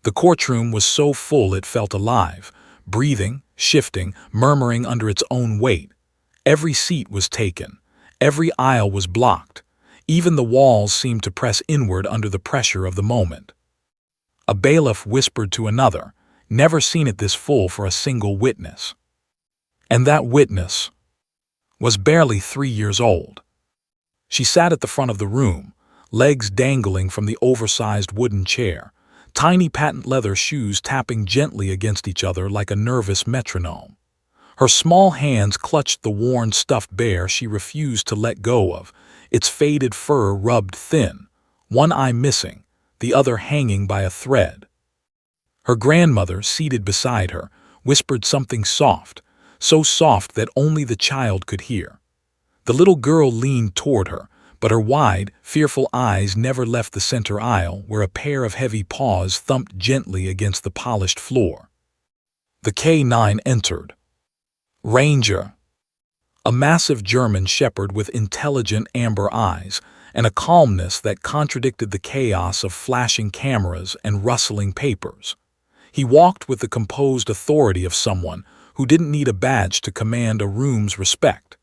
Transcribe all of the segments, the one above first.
The courtroom was so full it felt alive, breathing, shifting, murmuring under its own weight. Every seat was taken. Every aisle was blocked. Even the walls seemed to press inward under the pressure of the moment. A bailiff whispered to another, "Never seen it this full for a single witness." And that witness was barely 3 years old. She sat at the front of the room, legs dangling from the oversized wooden chair, tiny patent leather shoes tapping gently against each other like a nervous metronome. Her small hands clutched the worn stuffed bear she refused to let go of, its faded fur rubbed thin, one eye missing, the other hanging by a thread. Her grandmother, seated beside her, whispered something soft, so soft that only the child could hear. The little girl leaned toward her, but her wide, fearful eyes never left the center aisle where a pair of heavy paws thumped gently against the polished floor. The K9 entered. Ranger, a massive German shepherd with intelligent amber eyes and a calmness that contradicted the chaos of flashing cameras and rustling papers. He walked with the composed authority of someone who didn't need a badge to command a room's respect.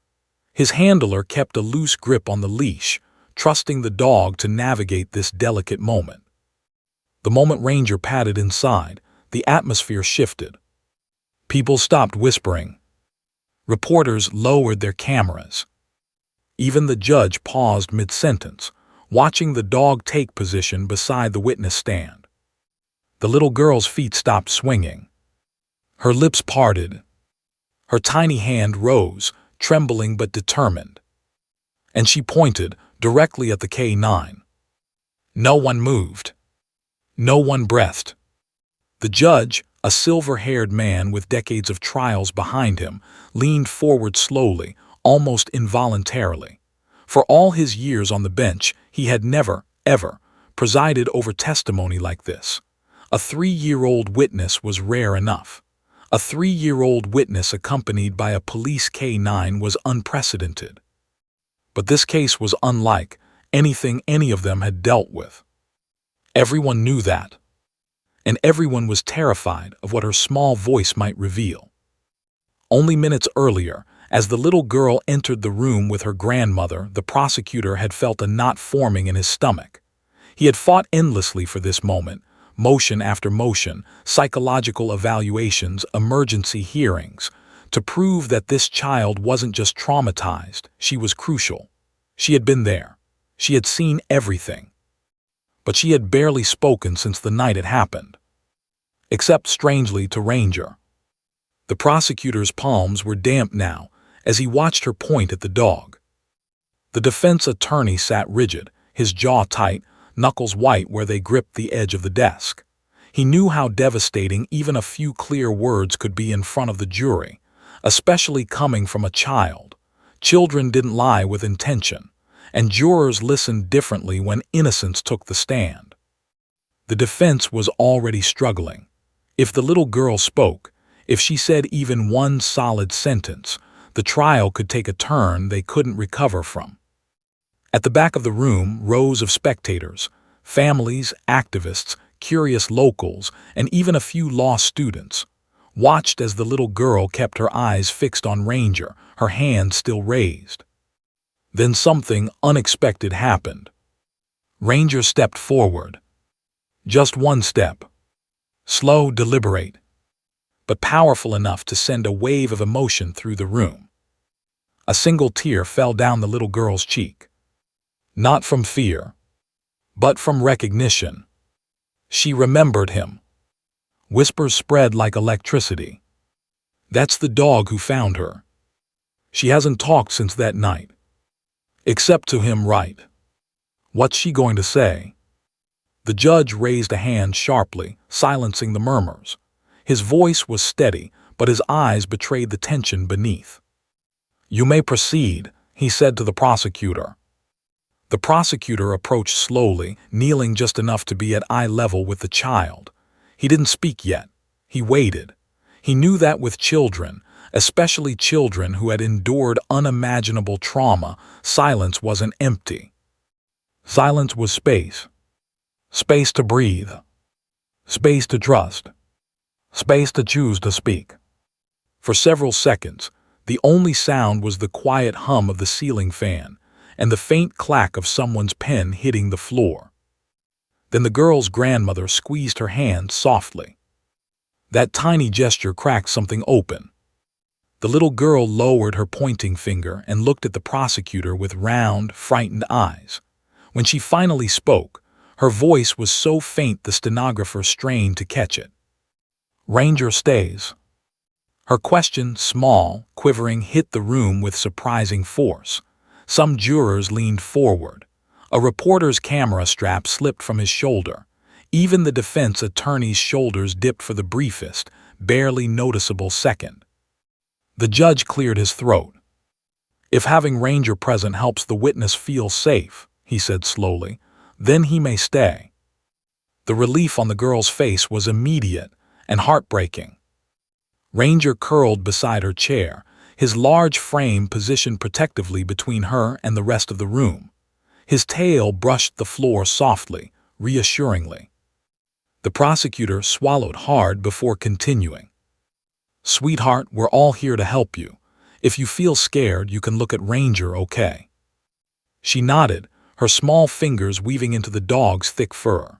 His handler kept a loose grip on the leash, trusting the dog to navigate this delicate moment. The moment Ranger padded inside, the atmosphere shifted. People stopped whispering. Reporters lowered their cameras. Even the judge paused mid-sentence, watching the dog take position beside the witness stand. The little girl's feet stopped swinging. Her lips parted. Her tiny hand rose, trembling but determined. And she pointed directly at the K9. No one moved. No one breathed. The judge, a silver-haired man with decades of trials behind him, leaned forward slowly, almost involuntarily. For all his years on the bench, he had never, ever, presided over testimony like this. A 3-year-old witness was rare enough. A 3-year-old witness accompanied by a police K9 was unprecedented. But this case was unlike anything any of them had dealt with. Everyone knew that. And everyone was terrified of what her small voice might reveal. Only minutes earlier, as the little girl entered the room with her grandmother, the prosecutor had felt a knot forming in his stomach. He had fought endlessly for this moment, motion after motion, psychological evaluations, emergency hearings, to prove that this child wasn't just traumatized, she was crucial. She had been there. She had seen everything. But she had barely spoken since the night it happened. Except, strangely, to Ranger. The prosecutor's palms were damp now as he watched her point at the dog. The defense attorney sat rigid, his jaw tight, knuckles white where they gripped the edge of the desk. He knew how devastating even a few clear words could be in front of the jury, especially coming from a child. Children didn't lie with intention, and jurors listened differently when innocence took the stand. The defense was already struggling. If the little girl spoke, if she said even one solid sentence, the trial could take a turn they couldn't recover from. At the back of the room, rows of spectators, families, activists, curious locals, and even a few law students, watched as the little girl kept her eyes fixed on Ranger, her hand still raised. Then something unexpected happened. Ranger stepped forward. Just one step. Slow, deliberate, but powerful enough to send a wave of emotion through the room. A single tear fell down the little girl's cheek. Not from fear, but from recognition. She remembered him. Whispers spread like electricity. That's the dog who found her. She hasn't talked since that night. Except to him, right? What's she going to say? The judge raised a hand sharply, silencing the murmurs. His voice was steady, but his eyes betrayed the tension beneath. "You may proceed," he said to the prosecutor. The prosecutor approached slowly, kneeling just enough to be at eye level with the child. He didn't speak yet. He waited. He knew that with children, especially children who had endured unimaginable trauma, silence wasn't empty. Silence was space. Space to breathe. Space to trust. Space to choose to speak. For several seconds, the only sound was the quiet hum of the ceiling fan and the faint clack of someone's pen hitting the floor. Then the girl's grandmother squeezed her hand softly. That tiny gesture cracked something open. The little girl lowered her pointing finger and looked at the prosecutor with round, frightened eyes. When she finally spoke, her voice was so faint the stenographer strained to catch it. Ranger stays. Her question, small, quivering, hit the room with surprising force. Some jurors leaned forward. A reporter's camera strap slipped from his shoulder. Even the defense attorney's shoulders dipped for the briefest, barely noticeable second. The judge cleared his throat. "If having Ranger present helps the witness feel safe," he said slowly, "then he may stay." The relief on the girl's face was immediate and heartbreaking. Ranger curled beside her chair, his large frame positioned protectively between her and the rest of the room. His tail brushed the floor softly, reassuringly. The prosecutor swallowed hard before continuing. "Sweetheart, we're all here to help you. If you feel scared, you can look at Ranger, okay?" She nodded, her small fingers weaving into the dog's thick fur.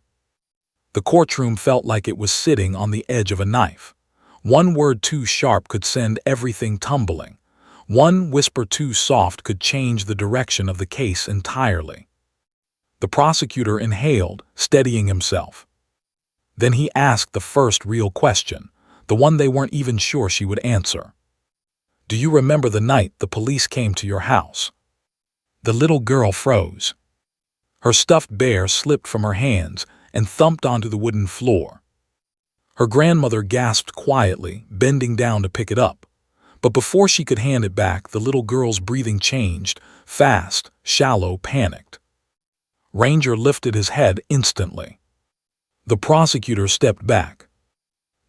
The courtroom felt like it was sitting on the edge of a knife. One word too sharp could send everything tumbling. One whisper too soft could change the direction of the case entirely. The prosecutor inhaled, steadying himself. Then he asked the first real question, the one they weren't even sure she would answer. "Do you remember the night the police came to your house?" The little girl froze. Her stuffed bear slipped from her hands and thumped onto the wooden floor. Her grandmother gasped quietly, bending down to pick it up. But before she could hand it back, the little girl's breathing changed, fast, shallow, panicked. Ranger lifted his head instantly. The prosecutor stepped back.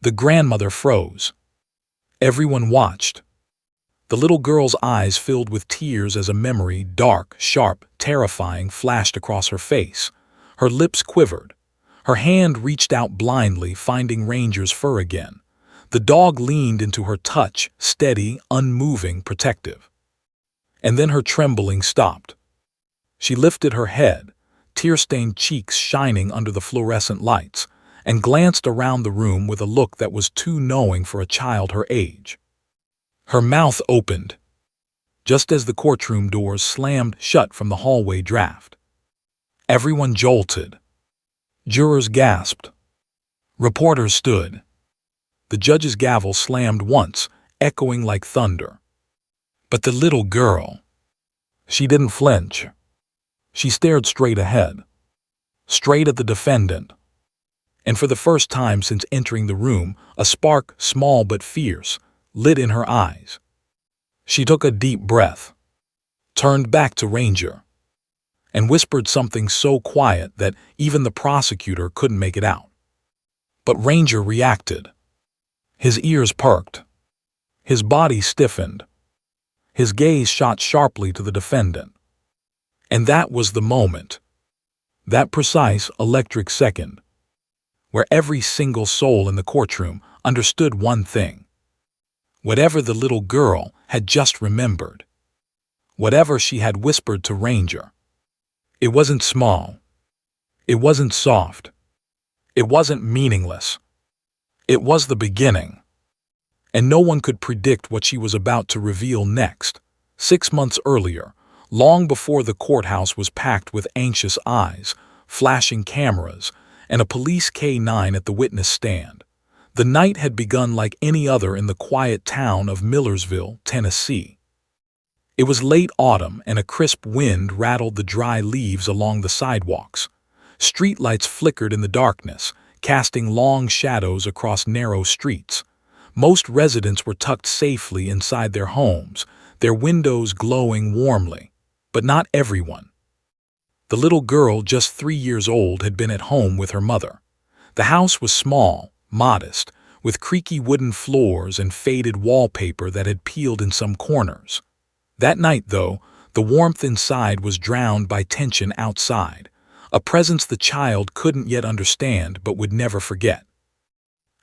The grandmother froze. Everyone watched. The little girl's eyes filled with tears as a memory, dark, sharp, terrifying, flashed across her face. Her lips quivered. Her hand reached out blindly, finding Ranger's fur again. The dog leaned into her touch, steady, unmoving, protective. And then her trembling stopped. She lifted her head, tear-stained cheeks shining under the fluorescent lights, and glanced around the room with a look that was too knowing for a child her age. Her mouth opened, just as the courtroom doors slammed shut from the hallway draft. Everyone jolted. Jurors gasped. Reporters stood. The judge's gavel slammed once, echoing like thunder. But the little girl, she didn't flinch. She stared straight ahead, straight at the defendant. And for the first time since entering the room, a spark, small but fierce, lit in her eyes. She took a deep breath, turned back to Ranger, and whispered something so quiet that even the prosecutor couldn't make it out. But Ranger reacted. His ears perked. His body stiffened. His gaze shot sharply to the defendant. And that was the moment, that precise, electric second, where every single soul in the courtroom understood one thing. Whatever the little girl had just remembered, whatever she had whispered to Ranger, it wasn't small. It wasn't soft. It wasn't meaningless. It was the beginning. And no one could predict what she was about to reveal next. 6 months earlier, long before the courthouse was packed with anxious eyes, flashing cameras, and a police K-9 at the witness stand, the night had begun like any other in the quiet town of Millersville, Tennessee. It was late autumn and a crisp wind rattled the dry leaves along the sidewalks. Streetlights flickered in the darkness, casting long shadows across narrow streets. Most residents were tucked safely inside their homes, their windows glowing warmly. But not everyone. The little girl, just 3 years old, had been at home with her mother. The house was small, modest, with creaky wooden floors and faded wallpaper that had peeled in some corners. That night, though, the warmth inside was drowned by tension outside, a presence the child couldn't yet understand but would never forget.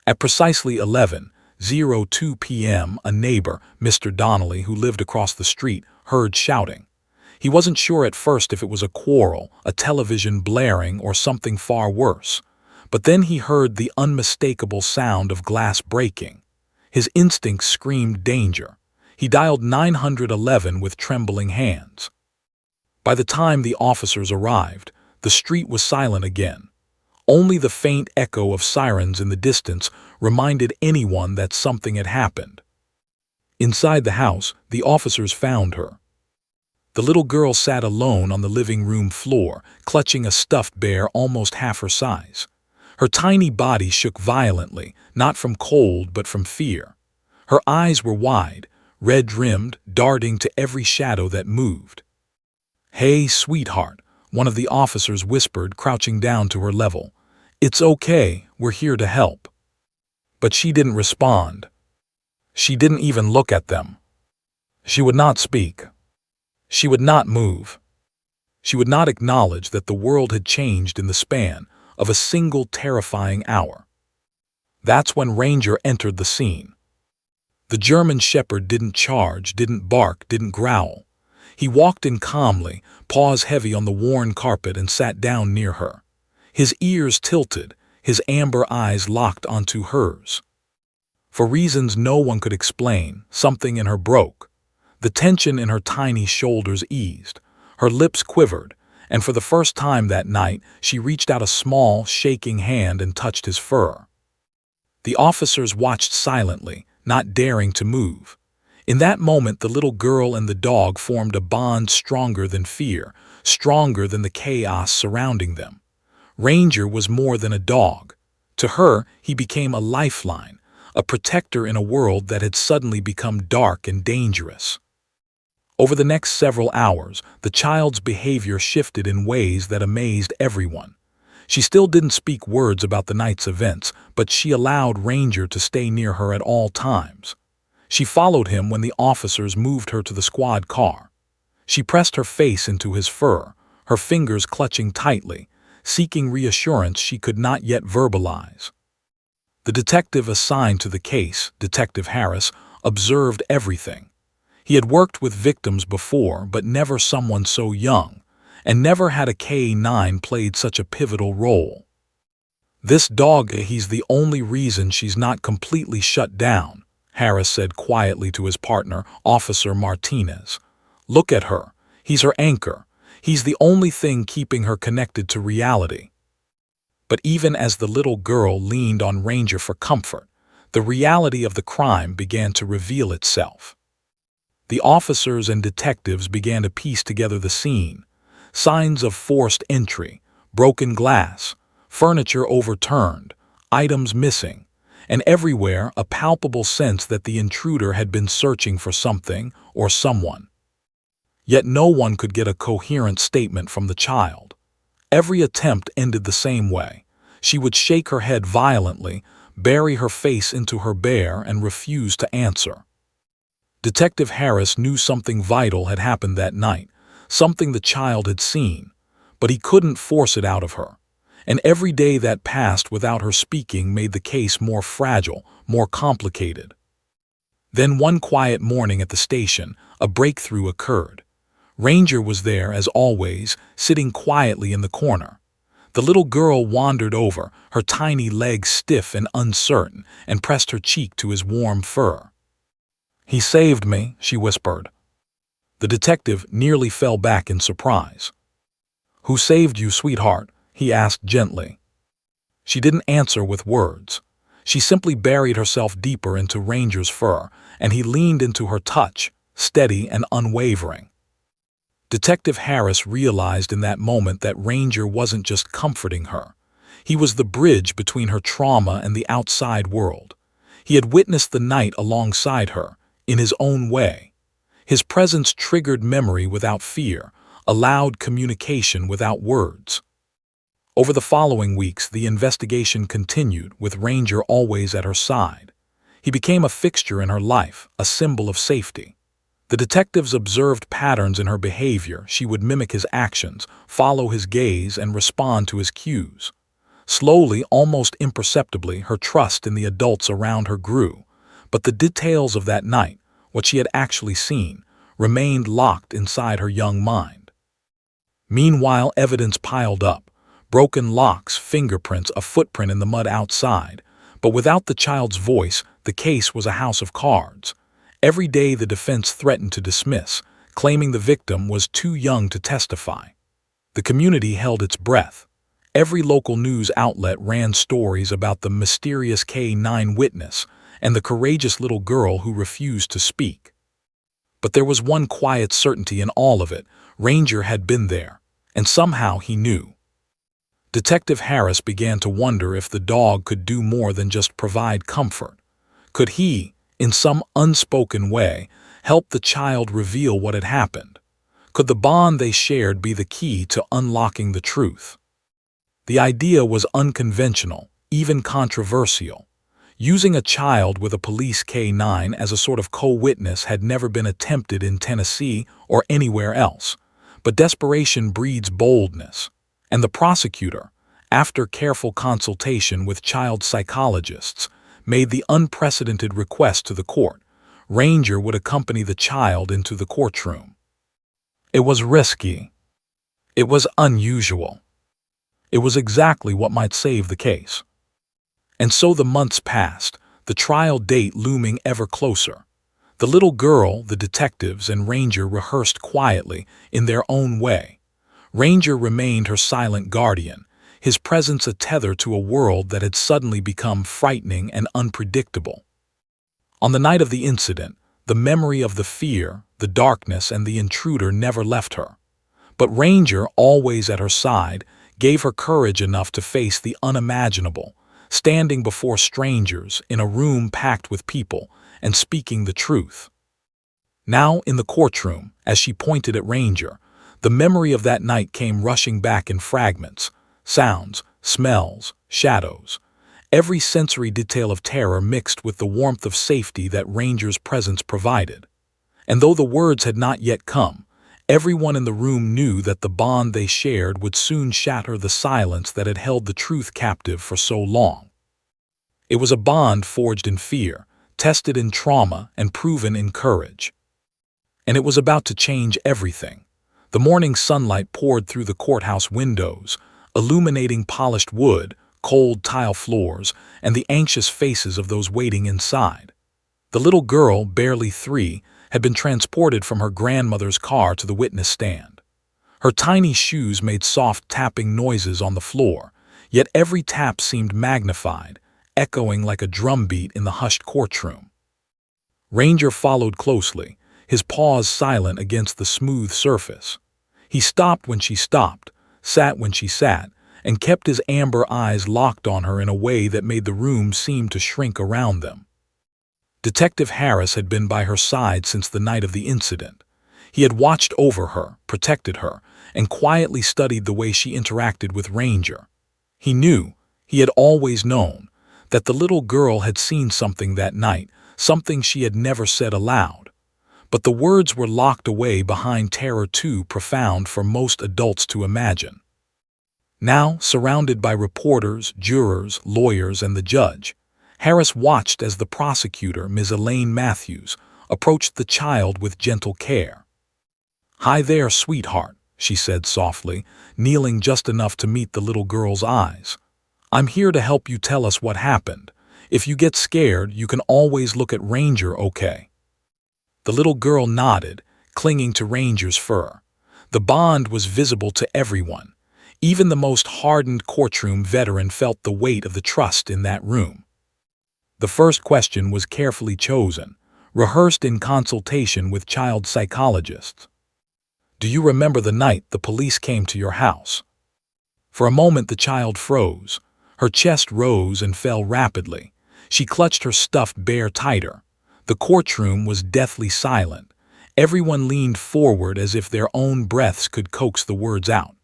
At precisely 11:02 p.m., a neighbor, Mr. Donnelly, who lived across the street, heard shouting. He wasn't sure at first if it was a quarrel, a television blaring, or something far worse. But then he heard the unmistakable sound of glass breaking. His instincts screamed danger. He dialed 911 with trembling hands. By the time the officers arrived, the street was silent again. Only the faint echo of sirens in the distance reminded anyone that something had happened. Inside the house, the officers found her. The little girl sat alone on the living room floor, clutching a stuffed bear almost half her size. Her tiny body shook violently, not from cold but from fear. Her eyes were wide, red-rimmed, darting to every shadow that moved. "Hey, sweetheart," one of the officers whispered, crouching down to her level. "It's okay, we're here to help." But she didn't respond. She didn't even look at them. She would not speak. She would not move. She would not acknowledge that the world had changed in the span of a single terrifying hour. That's when Ranger entered the scene. The German shepherd didn't charge, didn't bark, didn't growl. He walked in calmly, paws heavy on the worn carpet, and sat down near her. His ears tilted, his amber eyes locked onto hers. For reasons no one could explain, something in her broke. The tension in her tiny shoulders eased. Her lips quivered, and for the first time that night, she reached out a small, shaking hand and touched his fur. The officers watched silently, not daring to move. In that moment, the little girl and the dog formed a bond stronger than fear, stronger than the chaos surrounding them. Ranger was more than a dog. To her, he became a lifeline, a protector in a world that had suddenly become dark and dangerous. Over the next several hours, the child's behavior shifted in ways that amazed everyone. She still didn't speak words about the night's events, but she allowed Ranger to stay near her at all times. She followed him when the officers moved her to the squad car. She pressed her face into his fur, her fingers clutching tightly, seeking reassurance she could not yet verbalize. The detective assigned to the case, Detective Harris, observed everything. He had worked with victims before, but never someone so young, and never had a K-9 played such a pivotal role. "This dog, he's the only reason she's not completely shut down," Harris said quietly to his partner, Officer Martinez. "Look at her. He's her anchor. He's the only thing keeping her connected to reality." But even as the little girl leaned on Ranger for comfort, the reality of the crime began to reveal itself. The officers and detectives began to piece together the scene. Signs of forced entry, broken glass, furniture overturned, items missing, and everywhere a palpable sense that the intruder had been searching for something or someone. Yet no one could get a coherent statement from the child. Every attempt ended the same way. She would shake her head violently, bury her face into her bear, and refuse to answer. Detective Harris knew something vital had happened that night, something the child had seen, but he couldn't force it out of her. And every day that passed without her speaking made the case more fragile, more complicated. Then one quiet morning at the station, a breakthrough occurred. Ranger was there, as always, sitting quietly in the corner. The little girl wandered over, her tiny legs stiff and uncertain, and pressed her cheek to his warm fur. "He saved me," she whispered. The detective nearly fell back in surprise. "Who saved you, sweetheart?" he asked gently. She didn't answer with words. She simply buried herself deeper into Ranger's fur, and he leaned into her touch, steady and unwavering. Detective Harris realized in that moment that Ranger wasn't just comforting her. He was the bridge between her trauma and the outside world. He had witnessed the night alongside her, in his own way. His presence triggered memory without fear, allowed communication without words. Over the following weeks, the investigation continued, with Ranger always at her side. He became a fixture in her life, a symbol of safety. The detectives observed patterns in her behavior. She would mimic his actions, follow his gaze, and respond to his cues. Slowly, almost imperceptibly, her trust in the adults around her grew, but the details of that night, what she had actually seen, remained locked inside her young mind. Meanwhile, evidence piled up: broken locks, fingerprints, a footprint in the mud outside. But without the child's voice, the case was a house of cards. Every day the defense threatened to dismiss, claiming the victim was too young to testify. The community held its breath. Every local news outlet ran stories about the mysterious K-9 witness and the courageous little girl who refused to speak. But there was one quiet certainty in all of it: Ranger had been there, and somehow he knew. Detective Harris began to wonder if the dog could do more than just provide comfort. Could he, in some unspoken way, help the child reveal what had happened? Could the bond they shared be the key to unlocking the truth? The idea was unconventional, even controversial. Using a child with a police K-9 as a sort of co-witness had never been attempted in Tennessee or anywhere else. But desperation breeds boldness, and the prosecutor, after careful consultation with child psychologists, made the unprecedented request to the court: Ranger would accompany the child into the courtroom. It was risky. It was unusual. It was exactly what might save the case. And so the months passed, the trial date looming ever closer. The little girl, the detectives, and Ranger rehearsed quietly, in their own way. Ranger remained her silent guardian, his presence a tether to a world that had suddenly become frightening and unpredictable. On the night of the incident, the memory of the fear, the darkness, and the intruder never left her. But Ranger, always at her side, gave her courage enough to face the unimaginable, standing before strangers in a room packed with people and speaking the truth. Now, in the courtroom, as she pointed at Ranger, the memory of that night came rushing back in fragments: sounds, smells, shadows. Every sensory detail of terror mixed with the warmth of safety that Ranger's presence provided. And though the words had not yet come, everyone in the room knew that the bond they shared would soon shatter the silence that had held the truth captive for so long. It was a bond forged in fear, tested in trauma, and proven in courage. And it was about to change everything. The morning sunlight poured through the courthouse windows, illuminating polished wood, cold tile floors, and the anxious faces of those waiting inside. The little girl, barely 3, had been transported from her grandmother's car to the witness stand. Her tiny shoes made soft tapping noises on the floor, yet every tap seemed magnified, echoing like a drumbeat in the hushed courtroom. Ranger followed closely, his paws silent against the smooth surface. He stopped when she stopped, sat when she sat, and kept his amber eyes locked on her in a way that made the room seem to shrink around them. Detective Harris had been by her side since the night of the incident. He had watched over her, protected her, and quietly studied the way she interacted with Ranger. He knew, he had always known, that the little girl had seen something that night, something she had never said aloud. But the words were locked away behind terror too profound for most adults to imagine. Now, surrounded by reporters, jurors, lawyers, and the judge, Harris watched as the prosecutor, Ms. Elaine Matthews, approached the child with gentle care. "Hi there, sweetheart," she said softly, kneeling just enough to meet the little girl's eyes. "I'm here to help you tell us what happened. If you get scared, you can always look at Ranger, okay?" The little girl nodded, clinging to Ranger's fur. The bond was visible to everyone. Even the most hardened courtroom veteran felt the weight of the trust in that room. The first question was carefully chosen, rehearsed in consultation with child psychologists. "Do you remember the night the police came to your house?" For a moment the child froze. Her chest rose and fell rapidly. She clutched her stuffed bear tighter. The courtroom was deathly silent. Everyone leaned forward as if their own breaths could coax the words out.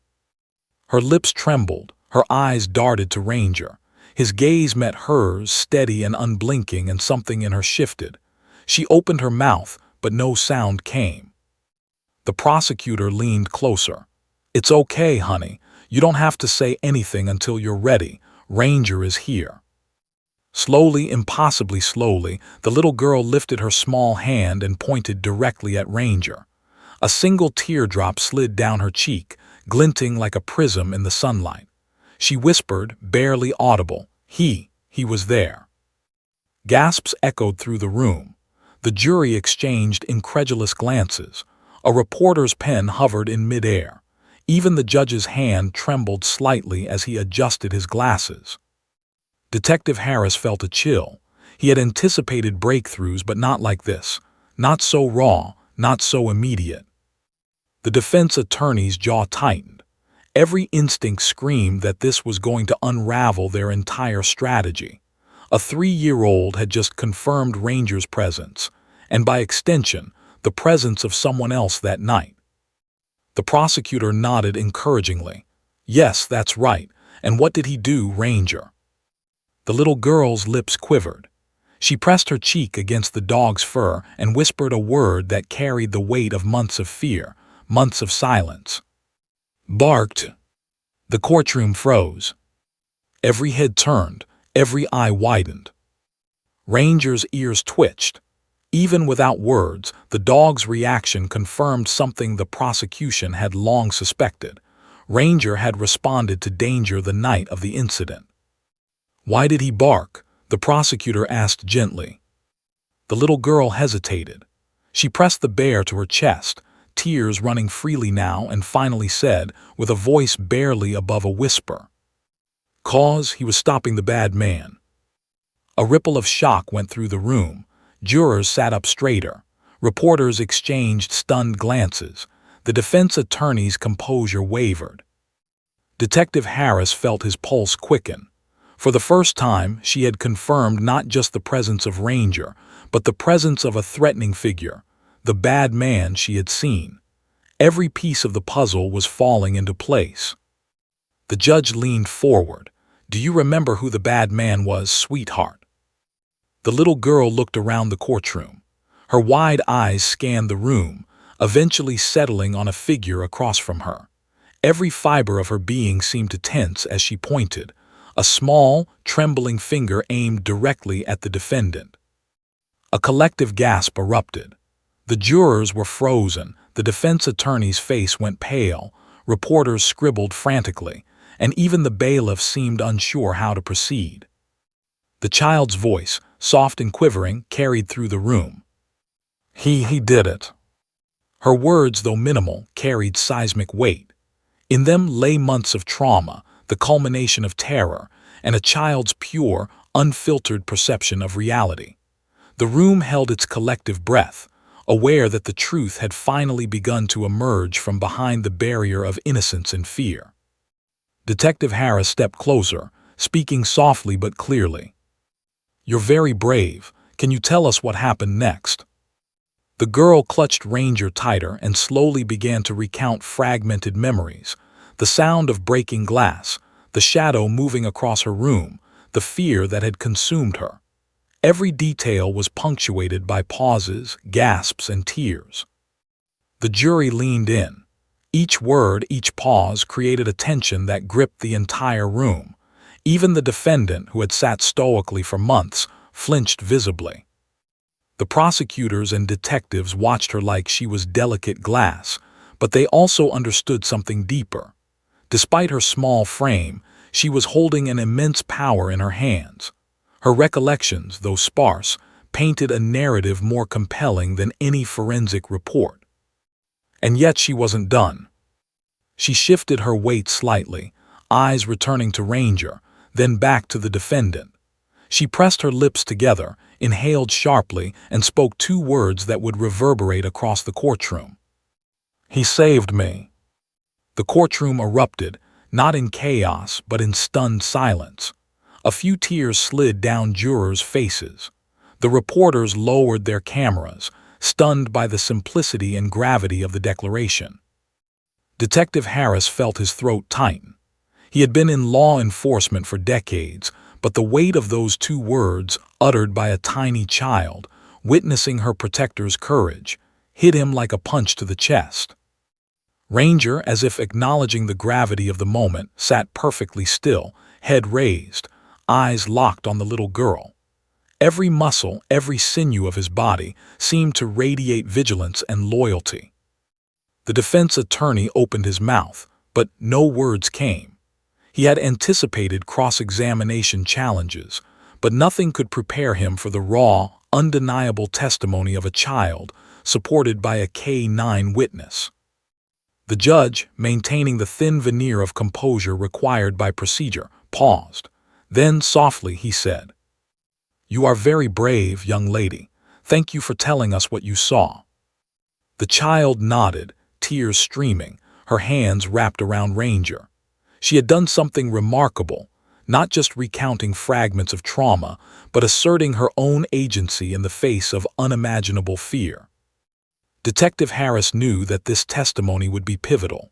Her lips trembled, her eyes darted to Ranger. His gaze met hers, steady and unblinking, and something in her shifted. She opened her mouth, but no sound came. The prosecutor leaned closer. "It's okay, honey. You don't have to say anything until you're ready," Ranger is here. Slowly, impossibly slowly, the little girl lifted her small hand and pointed directly at Ranger. A single teardrop slid down her cheek, glinting like a prism in the sunlight. She whispered, barely audible, he was there. Gasps echoed through the room. The jury exchanged incredulous glances. A reporter's pen hovered in midair. Even the judge's hand trembled slightly as he adjusted his glasses. Detective Harris felt a chill. He had anticipated breakthroughs, but not like this. Not so raw, not so immediate. The defense attorney's jaw tightened. Every instinct screamed that this was going to unravel their entire strategy. A 3-year-old had just confirmed Ranger's presence, and by extension, the presence of someone else that night. The prosecutor nodded encouragingly. Yes, that's right. And what did he do, Ranger? The little girl's lips quivered. She pressed her cheek against the dog's fur and whispered a word that carried the weight of months of fear, months of silence. Barked. The courtroom froze. Every head turned, every eye widened. Ranger's ears twitched. Even without words, the dog's reaction confirmed something the prosecution had long suspected. Ranger had responded to danger the night of the incident. Why did he bark? The prosecutor asked gently. The little girl hesitated. She pressed the bear to her chest, tears running freely now, and finally said, with a voice barely above a whisper, "'Cause he was stopping the bad man." A ripple of shock went through the room. Jurors sat up straighter. Reporters exchanged stunned glances. The defense attorney's composure wavered. Detective Harris felt his pulse quicken. For the first time, she had confirmed not just the presence of Ranger, but the presence of a threatening figure, the bad man she had seen. Every piece of the puzzle was falling into place. The judge leaned forward. "Do you remember who the bad man was, sweetheart?" The little girl looked around the courtroom. Her wide eyes scanned the room, eventually settling on a figure across from her. Every fiber of her being seemed to tense as she pointed, a small, trembling finger aimed directly at the defendant. A collective gasp erupted. The jurors were frozen, the defense attorney's face went pale, reporters scribbled frantically, and even the bailiff seemed unsure how to proceed. The child's voice, soft and quivering, carried through the room. He did it." Her words, though minimal, carried seismic weight. In them lay months of trauma, the culmination of terror, and a child's pure, unfiltered perception of reality. The room held its collective breath, aware that the truth had finally begun to emerge from behind the barrier of innocence and fear. Detective Harris stepped closer, speaking softly but clearly. "You're very brave. Can you tell us what happened next?" The girl clutched Ranger tighter and slowly began to recount fragmented memories, the sound of breaking glass, the shadow moving across her room, the fear that had consumed her. Every detail was punctuated by pauses, gasps, and tears. The jury leaned in. Each word, each pause created a tension that gripped the entire room. Even the defendant, who had sat stoically for months, flinched visibly. The prosecutors and detectives watched her like she was delicate glass, but they also understood something deeper. Despite her small frame, she was holding an immense power in her hands. Her recollections, though sparse, painted a narrative more compelling than any forensic report. And yet she wasn't done. She shifted her weight slightly, eyes returning to Ranger, then back to the defendant. She pressed her lips together, inhaled sharply, and spoke 2 words that would reverberate across the courtroom. "He saved me." The courtroom erupted, not in chaos but in stunned silence. A few tears slid down jurors' faces. The reporters lowered their cameras, stunned by the simplicity and gravity of the declaration. Detective Harris felt his throat tighten. He had been in law enforcement for decades, but the weight of those 2 words, uttered by a tiny child, witnessing her protector's courage, hit him like a punch to the chest. Ranger, as if acknowledging the gravity of the moment, sat perfectly still, head raised, eyes locked on the little girl. Every muscle, every sinew of his body seemed to radiate vigilance and loyalty. The defense attorney opened his mouth, but no words came. He had anticipated cross-examination challenges, but nothing could prepare him for the raw, undeniable testimony of a child supported by a K-9 witness. The judge, maintaining the thin veneer of composure required by procedure, paused. Then softly he said, "You are very brave, young lady. Thank you for telling us what you saw." The child nodded, tears streaming, her hands wrapped around Ranger. She had done something remarkable, not just recounting fragments of trauma, but asserting her own agency in the face of unimaginable fear. Detective Harris knew that this testimony would be pivotal.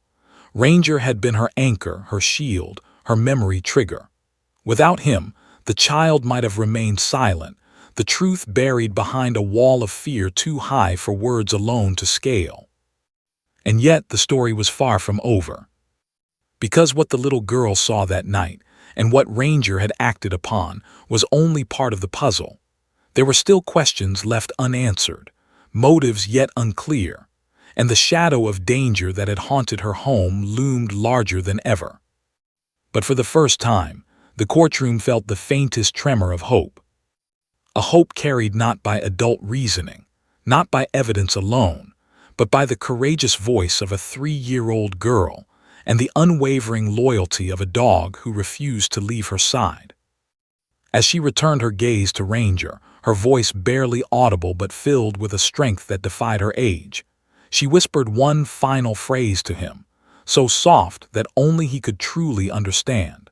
Ranger had been her anchor, her shield, her memory trigger. Without him, the child might have remained silent, the truth buried behind a wall of fear too high for words alone to scale. And yet the story was far from over. Because what the little girl saw that night, and what Ranger had acted upon, was only part of the puzzle. There were still questions left unanswered, motives yet unclear, and the shadow of danger that had haunted her home loomed larger than ever. But for the first time, the courtroom felt the faintest tremor of hope. A hope carried not by adult reasoning, not by evidence alone, but by the courageous voice of a 3-year-old girl and the unwavering loyalty of a dog who refused to leave her side. As she returned her gaze to Ranger, her voice barely audible but filled with a strength that defied her age, she whispered one final phrase to him, so soft that only he could truly understand.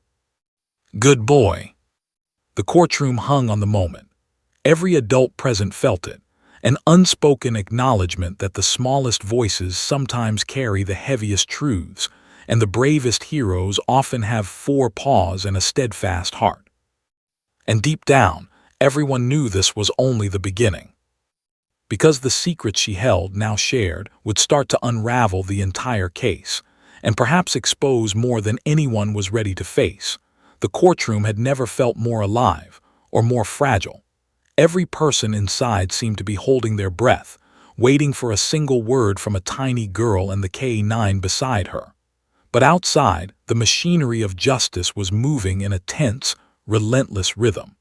"Good boy." The courtroom hung on the moment. Every adult present felt it, an unspoken acknowledgement that the smallest voices sometimes carry the heaviest truths, and the bravest heroes often have 4 paws and a steadfast heart. And deep down, everyone knew this was only the beginning. Because the secret she held, now shared, would start to unravel the entire case, and perhaps expose more than anyone was ready to face. The courtroom had never felt more alive, or more fragile. Every person inside seemed to be holding their breath, waiting for a single word from a tiny girl and the K-9 beside her. But outside, the machinery of justice was moving in a tense, relentless rhythm.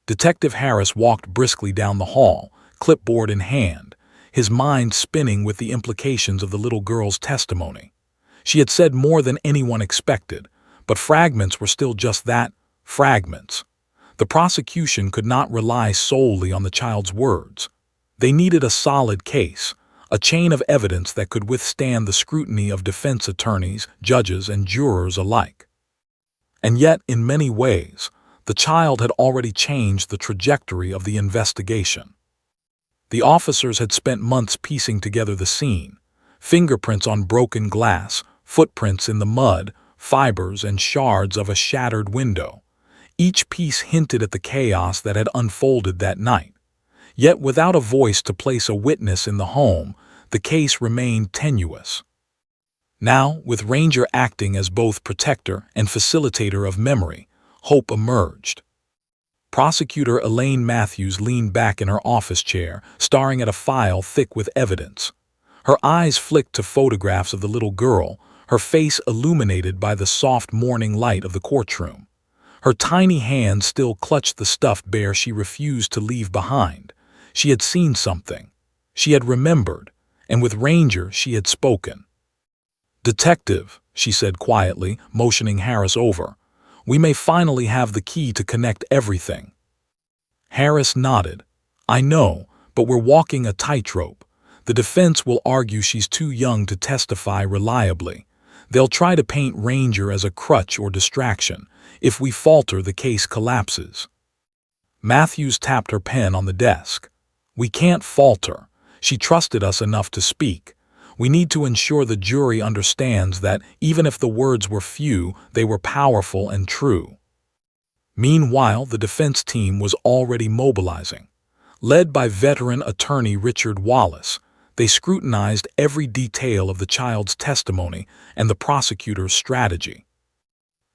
Detective Harris walked briskly down the hall, clipboard in hand, his mind spinning with the implications of the little girl's testimony. She had said more than anyone expected, but fragments were still just that, fragments. The prosecution could not rely solely on the child's words. They needed a solid case, a chain of evidence that could withstand the scrutiny of defense attorneys, judges, and jurors alike. And yet, in many ways, the child had already changed the trajectory of the investigation. The officers had spent months piecing together the scene: fingerprints on broken glass, footprints in the mud, fibers and shards of a shattered window. Each piece hinted at the chaos that had unfolded that night. Yet without a voice to place a witness in the home, the case remained tenuous. Now, with Ranger acting as both protector and facilitator of memory, hope emerged. Prosecutor Elaine Matthews leaned back in her office chair, staring at a file thick with evidence. Her eyes flicked to photographs of the little girl, her face illuminated by the soft morning light of the courtroom. Her tiny hands still clutched the stuffed bear she refused to leave behind. She had seen something. She had remembered, and with Ranger she had spoken. "Detective," she said quietly, motioning Harris over, "we may finally have the key to connect everything." Harris nodded. "I know, but we're walking a tightrope. The defense will argue she's too young to testify reliably. They'll try to paint Ranger as a crutch or distraction. If we falter, the case collapses." Matthews tapped her pen on the desk. "We can't falter. She trusted us enough to speak. We need to ensure the jury understands that, even if the words were few, they were powerful and true." Meanwhile, the defense team was already mobilizing. Led by veteran attorney Richard Wallace, they scrutinized every detail of the child's testimony and the prosecutor's strategy.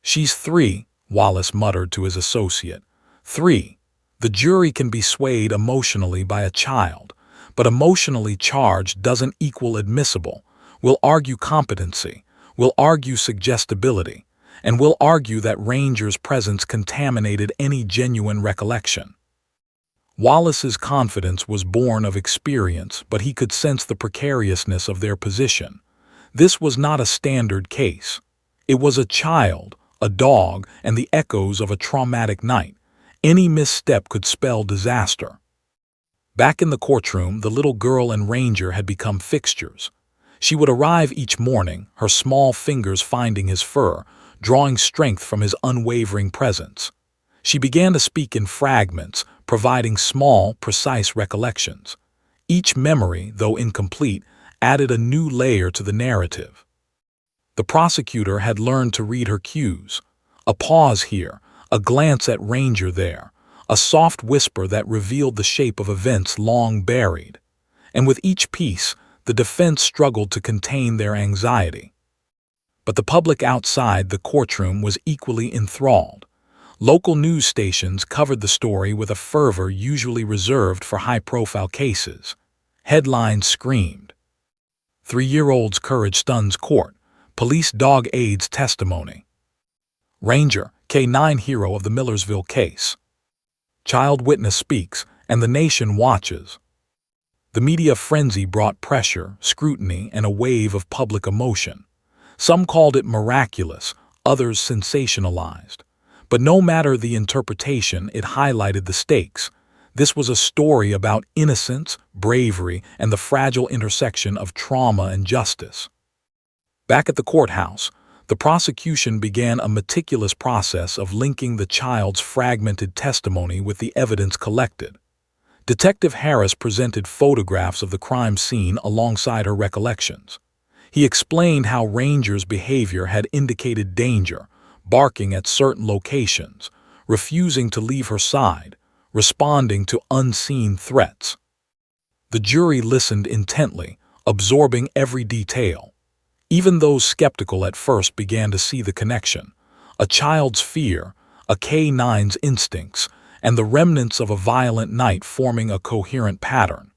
"She's 3, Wallace muttered to his associate. 3. The jury can be swayed emotionally by a child, but emotionally charged doesn't equal admissible. We'll argue competency, we'll argue suggestibility, and we'll argue that Ranger's presence contaminated any genuine recollection. Wallace's confidence was born of experience, but he could sense the precariousness of their position. This was not a standard case. It was a child, a dog, and the echoes of a traumatic night. Any misstep could spell disaster. Back in the courtroom, the little girl and Ranger had become fixtures. She would arrive each morning, her small fingers finding his fur, drawing strength from his unwavering presence. She began to speak in fragments, providing small, precise recollections. Each memory, though incomplete, added a new layer to the narrative. The prosecutor had learned to read her cues. A pause here, a glance at Ranger there, a soft whisper that revealed the shape of events long buried. And with each piece, the defense struggled to contain their anxiety. But the public outside the courtroom was equally enthralled. Local news stations covered the story with a fervor usually reserved for high-profile cases. Headlines screamed, "3-year-old's courage stuns court. Police dog aides testimony. Ranger, K-9 hero of the Millersville case. Child witness speaks, and the nation watches." The media frenzy brought pressure, scrutiny, and a wave of public emotion. Some called it miraculous, others sensationalized. But no matter the interpretation, it highlighted the stakes. This was a story about innocence, bravery, and the fragile intersection of trauma and justice. Back at the courthouse, the prosecution began a meticulous process of linking the child's fragmented testimony with the evidence collected. Detective Harris presented photographs of the crime scene alongside her recollections. He explained how Ranger's behavior had indicated danger, barking at certain locations, refusing to leave her side, responding to unseen threats. The jury listened intently, absorbing every detail. Even those skeptical at first began to see the connection: a child's fear, a K-9's instincts, and the remnants of a violent night forming a coherent pattern.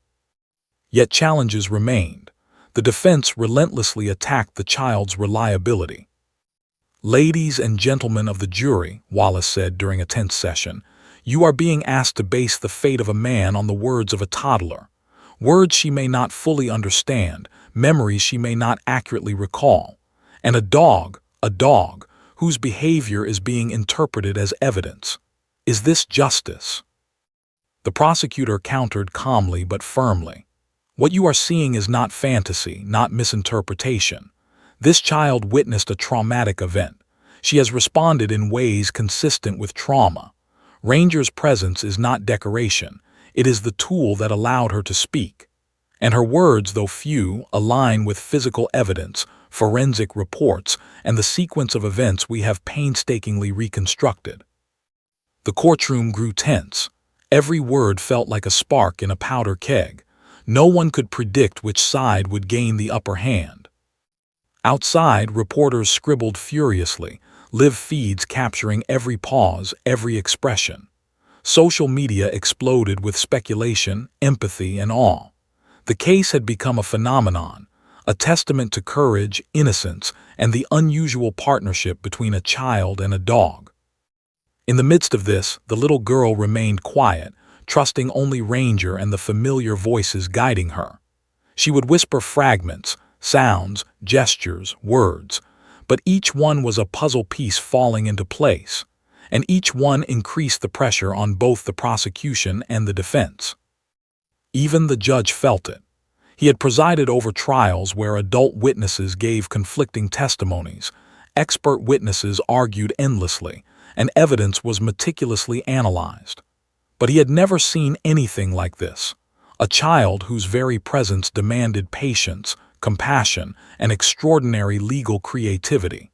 Yet challenges remained. The defense relentlessly attacked the child's reliability. "Ladies and gentlemen of the jury," Wallace said during a tense session, "you are being asked to base the fate of a man on the words of a toddler. Words she may not fully understand, memories she may not accurately recall, and a dog, whose behavior is being interpreted as evidence. Is this justice?" The prosecutor countered calmly but firmly. "What you are seeing is not fantasy, not misinterpretation. This child witnessed a traumatic event. She has responded in ways consistent with trauma. Ranger's presence is not decoration. It is the tool that allowed her to speak. And her words, though few, align with physical evidence, forensic reports, and the sequence of events we have painstakingly reconstructed." The courtroom grew tense. Every word felt like a spark in a powder keg. No one could predict which side would gain the upper hand. Outside, reporters scribbled furiously, live feeds capturing every pause, every expression. Social media exploded with speculation, empathy, and awe. The case had become a phenomenon, a testament to courage, innocence, and the unusual partnership between a child and a dog. In the midst of this, the little girl remained quiet, trusting only Ranger and the familiar voices guiding her. She would whisper fragments, sounds, gestures, words, but each one was a puzzle piece falling into place, and each one increased the pressure on both the prosecution and the defense. Even the judge felt it. He had presided over trials where adult witnesses gave conflicting testimonies, expert witnesses argued endlessly, and evidence was meticulously analyzed. But he had never seen anything like this: a child whose very presence demanded patience, compassion, and extraordinary legal creativity.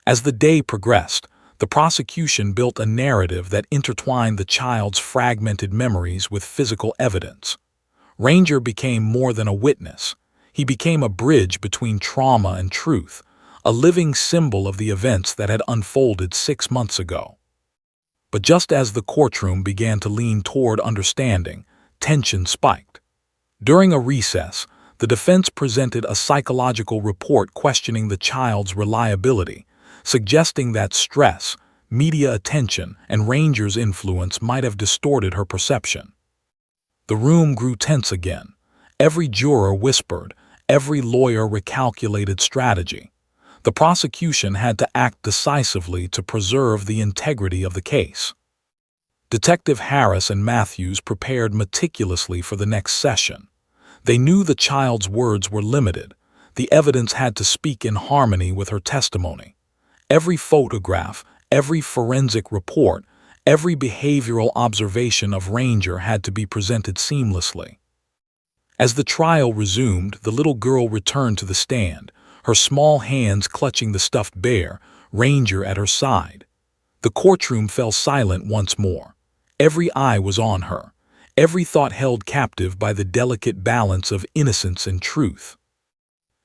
As the day progressed, the prosecution built a narrative that intertwined the child's fragmented memories with physical evidence. Ranger became more than a witness. He became a bridge between trauma and truth, a living symbol of the events that had unfolded 6 months ago. But just as the courtroom began to lean toward understanding, tension spiked. During a recess, the defense presented a psychological report questioning the child's reliability, suggesting that stress, media attention, and Ranger's influence might have distorted her perception. The room grew tense again. Every juror whispered, every lawyer recalculated strategy. The prosecution had to act decisively to preserve the integrity of the case. Detective Harris and Matthews prepared meticulously for the next session. They knew the child's words were limited. The evidence had to speak in harmony with her testimony. Every photograph, every forensic report, every behavioral observation of Ranger had to be presented seamlessly. As the trial resumed, the little girl returned to the stand, her small hands clutching the stuffed bear, Ranger at her side. The courtroom fell silent once more. Every eye was on her, every thought held captive by the delicate balance of innocence and truth.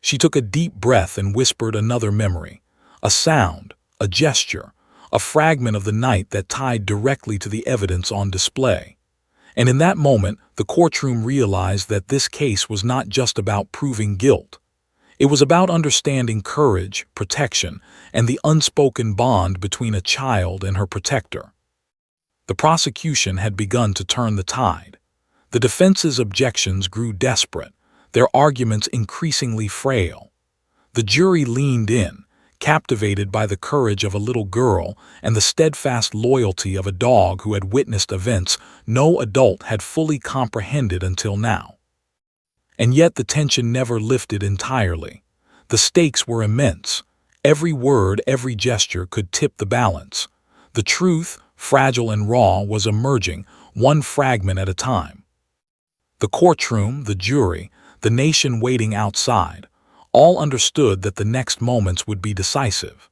She took a deep breath and whispered another memory, a sound, a gesture, a fragment of the night that tied directly to the evidence on display. And in that moment, the courtroom realized that this case was not just about proving guilt. It was about understanding courage, protection, and the unspoken bond between a child and her protector. The prosecution had begun to turn the tide. The defense's objections grew desperate, their arguments increasingly frail. The jury leaned in, captivated by the courage of a little girl and the steadfast loyalty of a dog who had witnessed events no adult had fully comprehended until now. And yet the tension never lifted entirely. The stakes were immense. Every word, every gesture could tip the balance. The truth, fragile and raw, was emerging, one fragment at a time. The courtroom, the jury, the nation waiting outside, all understood that the next moments would be decisive.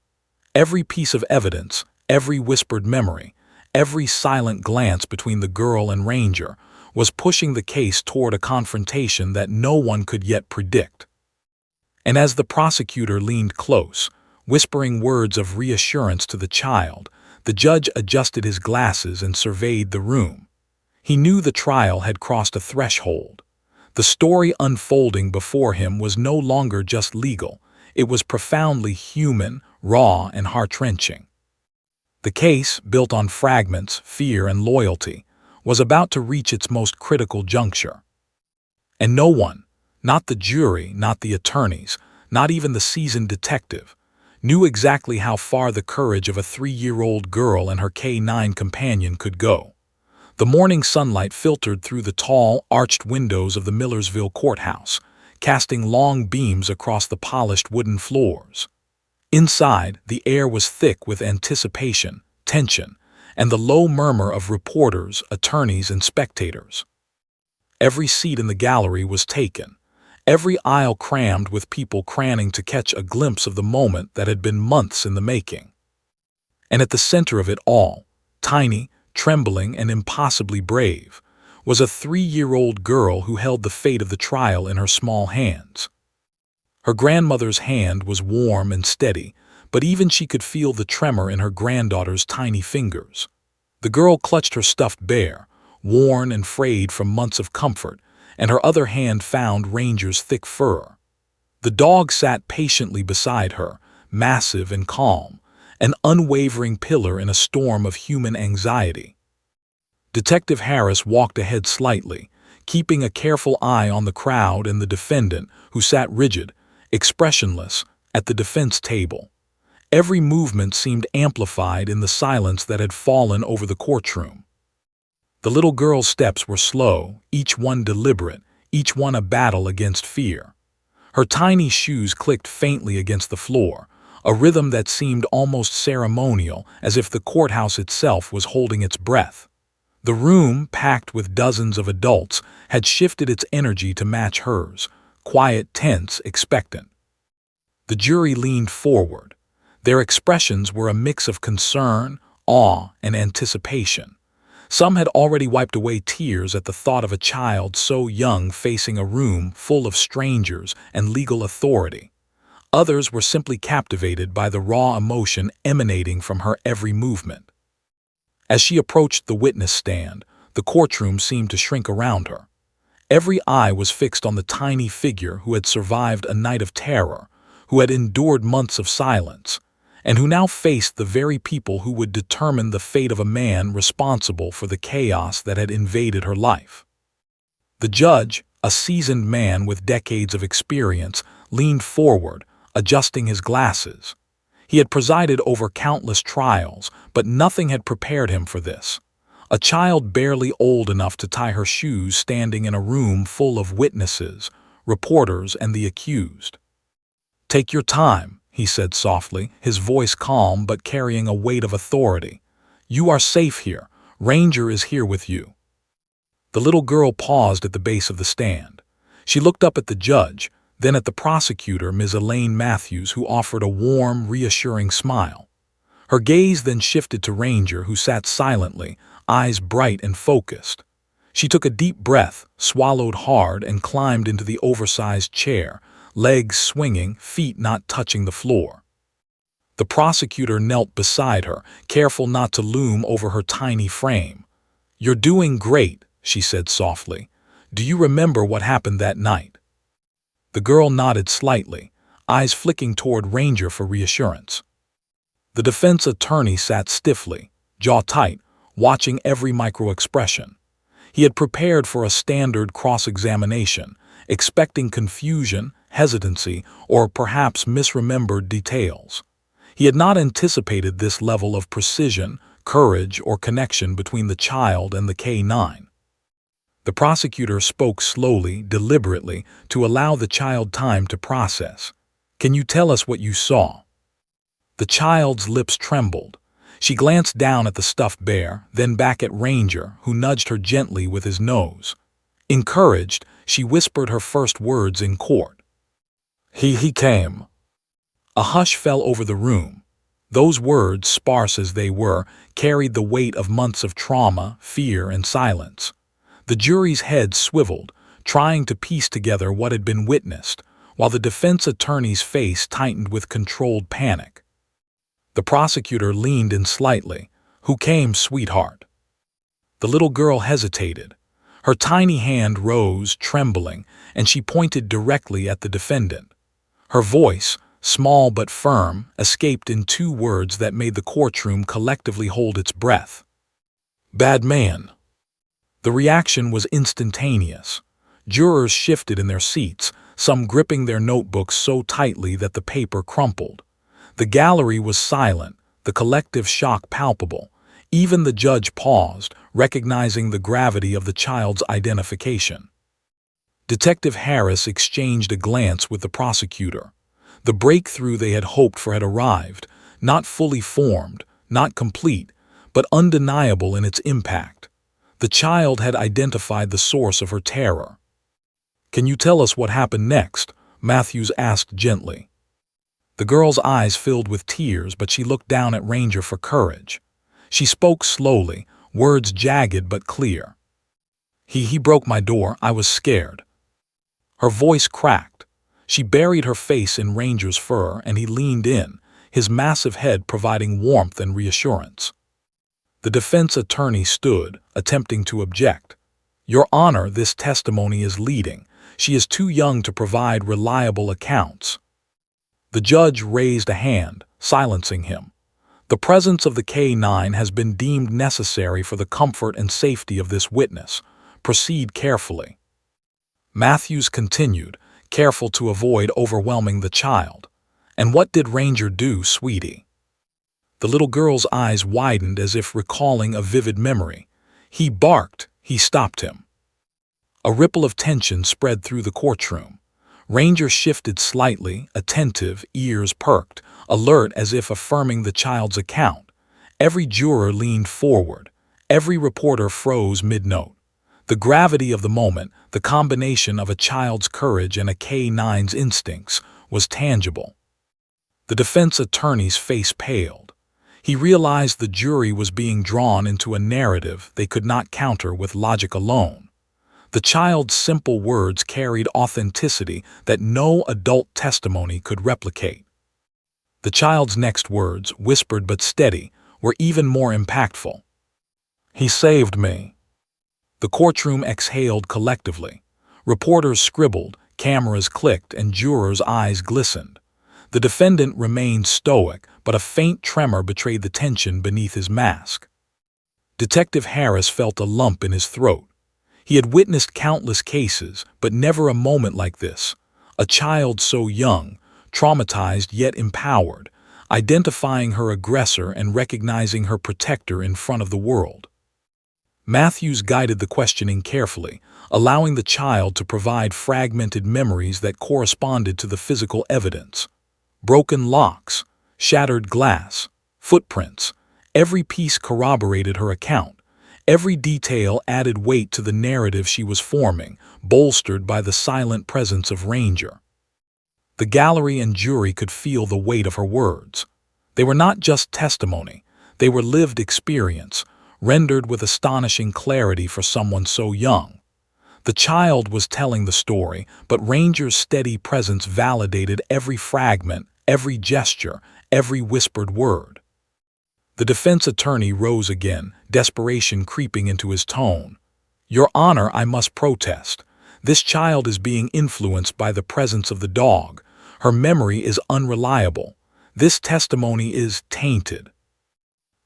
Every piece of evidence, every whispered memory, every silent glance between the girl and Ranger was pushing the case toward a confrontation that no one could yet predict. And as the prosecutor leaned close, whispering words of reassurance to the child, the judge adjusted his glasses and surveyed the room. He knew the trial had crossed a threshold. The story unfolding before him was no longer just legal, it was profoundly human, raw, and heart-wrenching. The case, built on fragments, fear, and loyalty, was about to reach its most critical juncture. And no one, not the jury, not the attorneys, not even the seasoned detective, knew exactly how far the courage of a 3-year-old girl and her K-9 companion could go. The morning sunlight filtered through the tall, arched windows of the Millersville courthouse, casting long beams across the polished wooden floors. Inside, the air was thick with anticipation, tension, and the low murmur of reporters, attorneys, and spectators. Every seat in the gallery was taken, every aisle crammed with people craning to catch a glimpse of the moment that had been months in the making. And at the center of it all, tiny, trembling, and impossibly brave, was a 3-year-old girl who held the fate of the trial in her small hands. Her grandmother's hand was warm and steady, but even she could feel the tremor in her granddaughter's tiny fingers. The girl clutched her stuffed bear, worn and frayed from months of comfort, and her other hand found Ranger's thick fur. The dog sat patiently beside her, massive and calm, an unwavering pillar in a storm of human anxiety. Detective Harris walked ahead slightly, keeping a careful eye on the crowd and the defendant, who sat rigid, expressionless, at the defense table. Every movement seemed amplified in the silence that had fallen over the courtroom. The little girl's steps were slow, each one deliberate, each one a battle against fear. Her tiny shoes clicked faintly against the floor, a rhythm that seemed almost ceremonial, as if the courthouse itself was holding its breath. The room, packed with dozens of adults, had shifted its energy to match hers, quiet, tense, expectant. The jury leaned forward. Their expressions were a mix of concern, awe, and anticipation. Some had already wiped away tears at the thought of a child so young facing a room full of strangers and legal authority. Others were simply captivated by the raw emotion emanating from her every movement. As she approached the witness stand, the courtroom seemed to shrink around her. Every eye was fixed on the tiny figure who had survived a night of terror, who had endured months of silence, and who now faced the very people who would determine the fate of a man responsible for the chaos that had invaded her life. The judge, a seasoned man with decades of experience, leaned forward, adjusting his glasses. He had presided over countless trials, but nothing had prepared him for this. A child barely old enough to tie her shoes standing in a room full of witnesses, reporters, and the accused. "Take your time," he said softly, his voice calm but carrying a weight of authority. "You are safe here. Ranger is here with you." The little girl paused at the base of the stand. She looked up at the judge, then at the prosecutor, Ms. Elaine Matthews, who offered a warm, reassuring smile. Her gaze then shifted to Ranger, who sat silently, eyes bright and focused. She took a deep breath, swallowed hard, and climbed into the oversized chair, legs swinging, feet not touching the floor. The prosecutor knelt beside her, careful not to loom over her tiny frame. "You're doing great," she said softly. "Do you remember what happened that night?" The girl nodded slightly, eyes flicking toward Ranger for reassurance. The defense attorney sat stiffly, jaw tight, watching every micro-expression. He had prepared for a standard cross-examination, expecting confusion, hesitancy, or perhaps misremembered details. He had not anticipated this level of precision, courage, or connection between the child and the K-9. The prosecutor spoke slowly, deliberately, to allow the child time to process. "Can you tell us what you saw?" The child's lips trembled. She glanced down at the stuffed bear, then back at Ranger, who nudged her gently with his nose. Encouraged, she whispered her first words in court. He came." A hush fell over the room. Those words, sparse as they were, carried the weight of months of trauma, fear, and silence. The jury's heads swiveled, trying to piece together what had been witnessed, while the defense attorney's face tightened with controlled panic. The prosecutor leaned in slightly. "Who came, sweetheart?" The little girl hesitated. Her tiny hand rose, trembling, and she pointed directly at the defendant. Her voice, small but firm, escaped in two words that made the courtroom collectively hold its breath. "Bad man." The reaction was instantaneous. Jurors shifted in their seats, some gripping their notebooks so tightly that the paper crumpled. The gallery was silent, the collective shock palpable. Even the judge paused, recognizing the gravity of the child's identification. Detective Harris exchanged a glance with the prosecutor. The breakthrough they had hoped for had arrived, not fully formed, not complete, but undeniable in its impact. The child had identified the source of her terror. "Can you tell us what happened next?" Matthews asked gently. The girl's eyes filled with tears, but she looked down at Ranger for courage. She spoke slowly, words jagged but clear. He broke my door. I was scared." Her voice cracked. She buried her face in Ranger's fur, and he leaned in, his massive head providing warmth and reassurance. The defense attorney stood, attempting to object. "Your Honor, this testimony is leading. She is too young to provide reliable accounts." The judge raised a hand, silencing him. "The presence of the K-9 has been deemed necessary for the comfort and safety of this witness. Proceed carefully." Matthews continued, careful to avoid overwhelming the child. "And what did Ranger do, sweetie?" The little girl's eyes widened as if recalling a vivid memory. "He barked." He stopped him. A ripple of tension spread through the courtroom. Ranger shifted slightly, attentive, ears perked, alert as if affirming the child's account. Every juror leaned forward. Every reporter froze mid-note. The gravity of the moment, the combination of a child's courage and a K-9's instincts, was tangible. The defense attorney's face paled. He realized the jury was being drawn into a narrative they could not counter with logic alone. The child's simple words carried authenticity that no adult testimony could replicate. The child's next words, whispered but steady, were even more impactful. "He saved me." The courtroom exhaled collectively. Reporters scribbled, cameras clicked, and jurors' eyes glistened. The defendant remained stoic, but a faint tremor betrayed the tension beneath his mask. Detective Harris felt a lump in his throat. He had witnessed countless cases, but never a moment like this. A child so young, traumatized yet empowered, identifying her aggressor and recognizing her protector in front of the world. Matthews guided the questioning carefully, allowing the child to provide fragmented memories that corresponded to the physical evidence. Broken locks, shattered glass, footprints, every piece corroborated her account. Every detail added weight to the narrative she was forming, bolstered by the silent presence of Ranger. The gallery and jury could feel the weight of her words. They were not just testimony, they were lived experience, rendered with astonishing clarity for someone so young. The child was telling the story, but Ranger's steady presence validated every fragment, every gesture, every whispered word. The defense attorney rose again, desperation creeping into his tone. "Your Honor, I must protest. This child is being influenced by the presence of the dog. Her memory is unreliable. This testimony is tainted."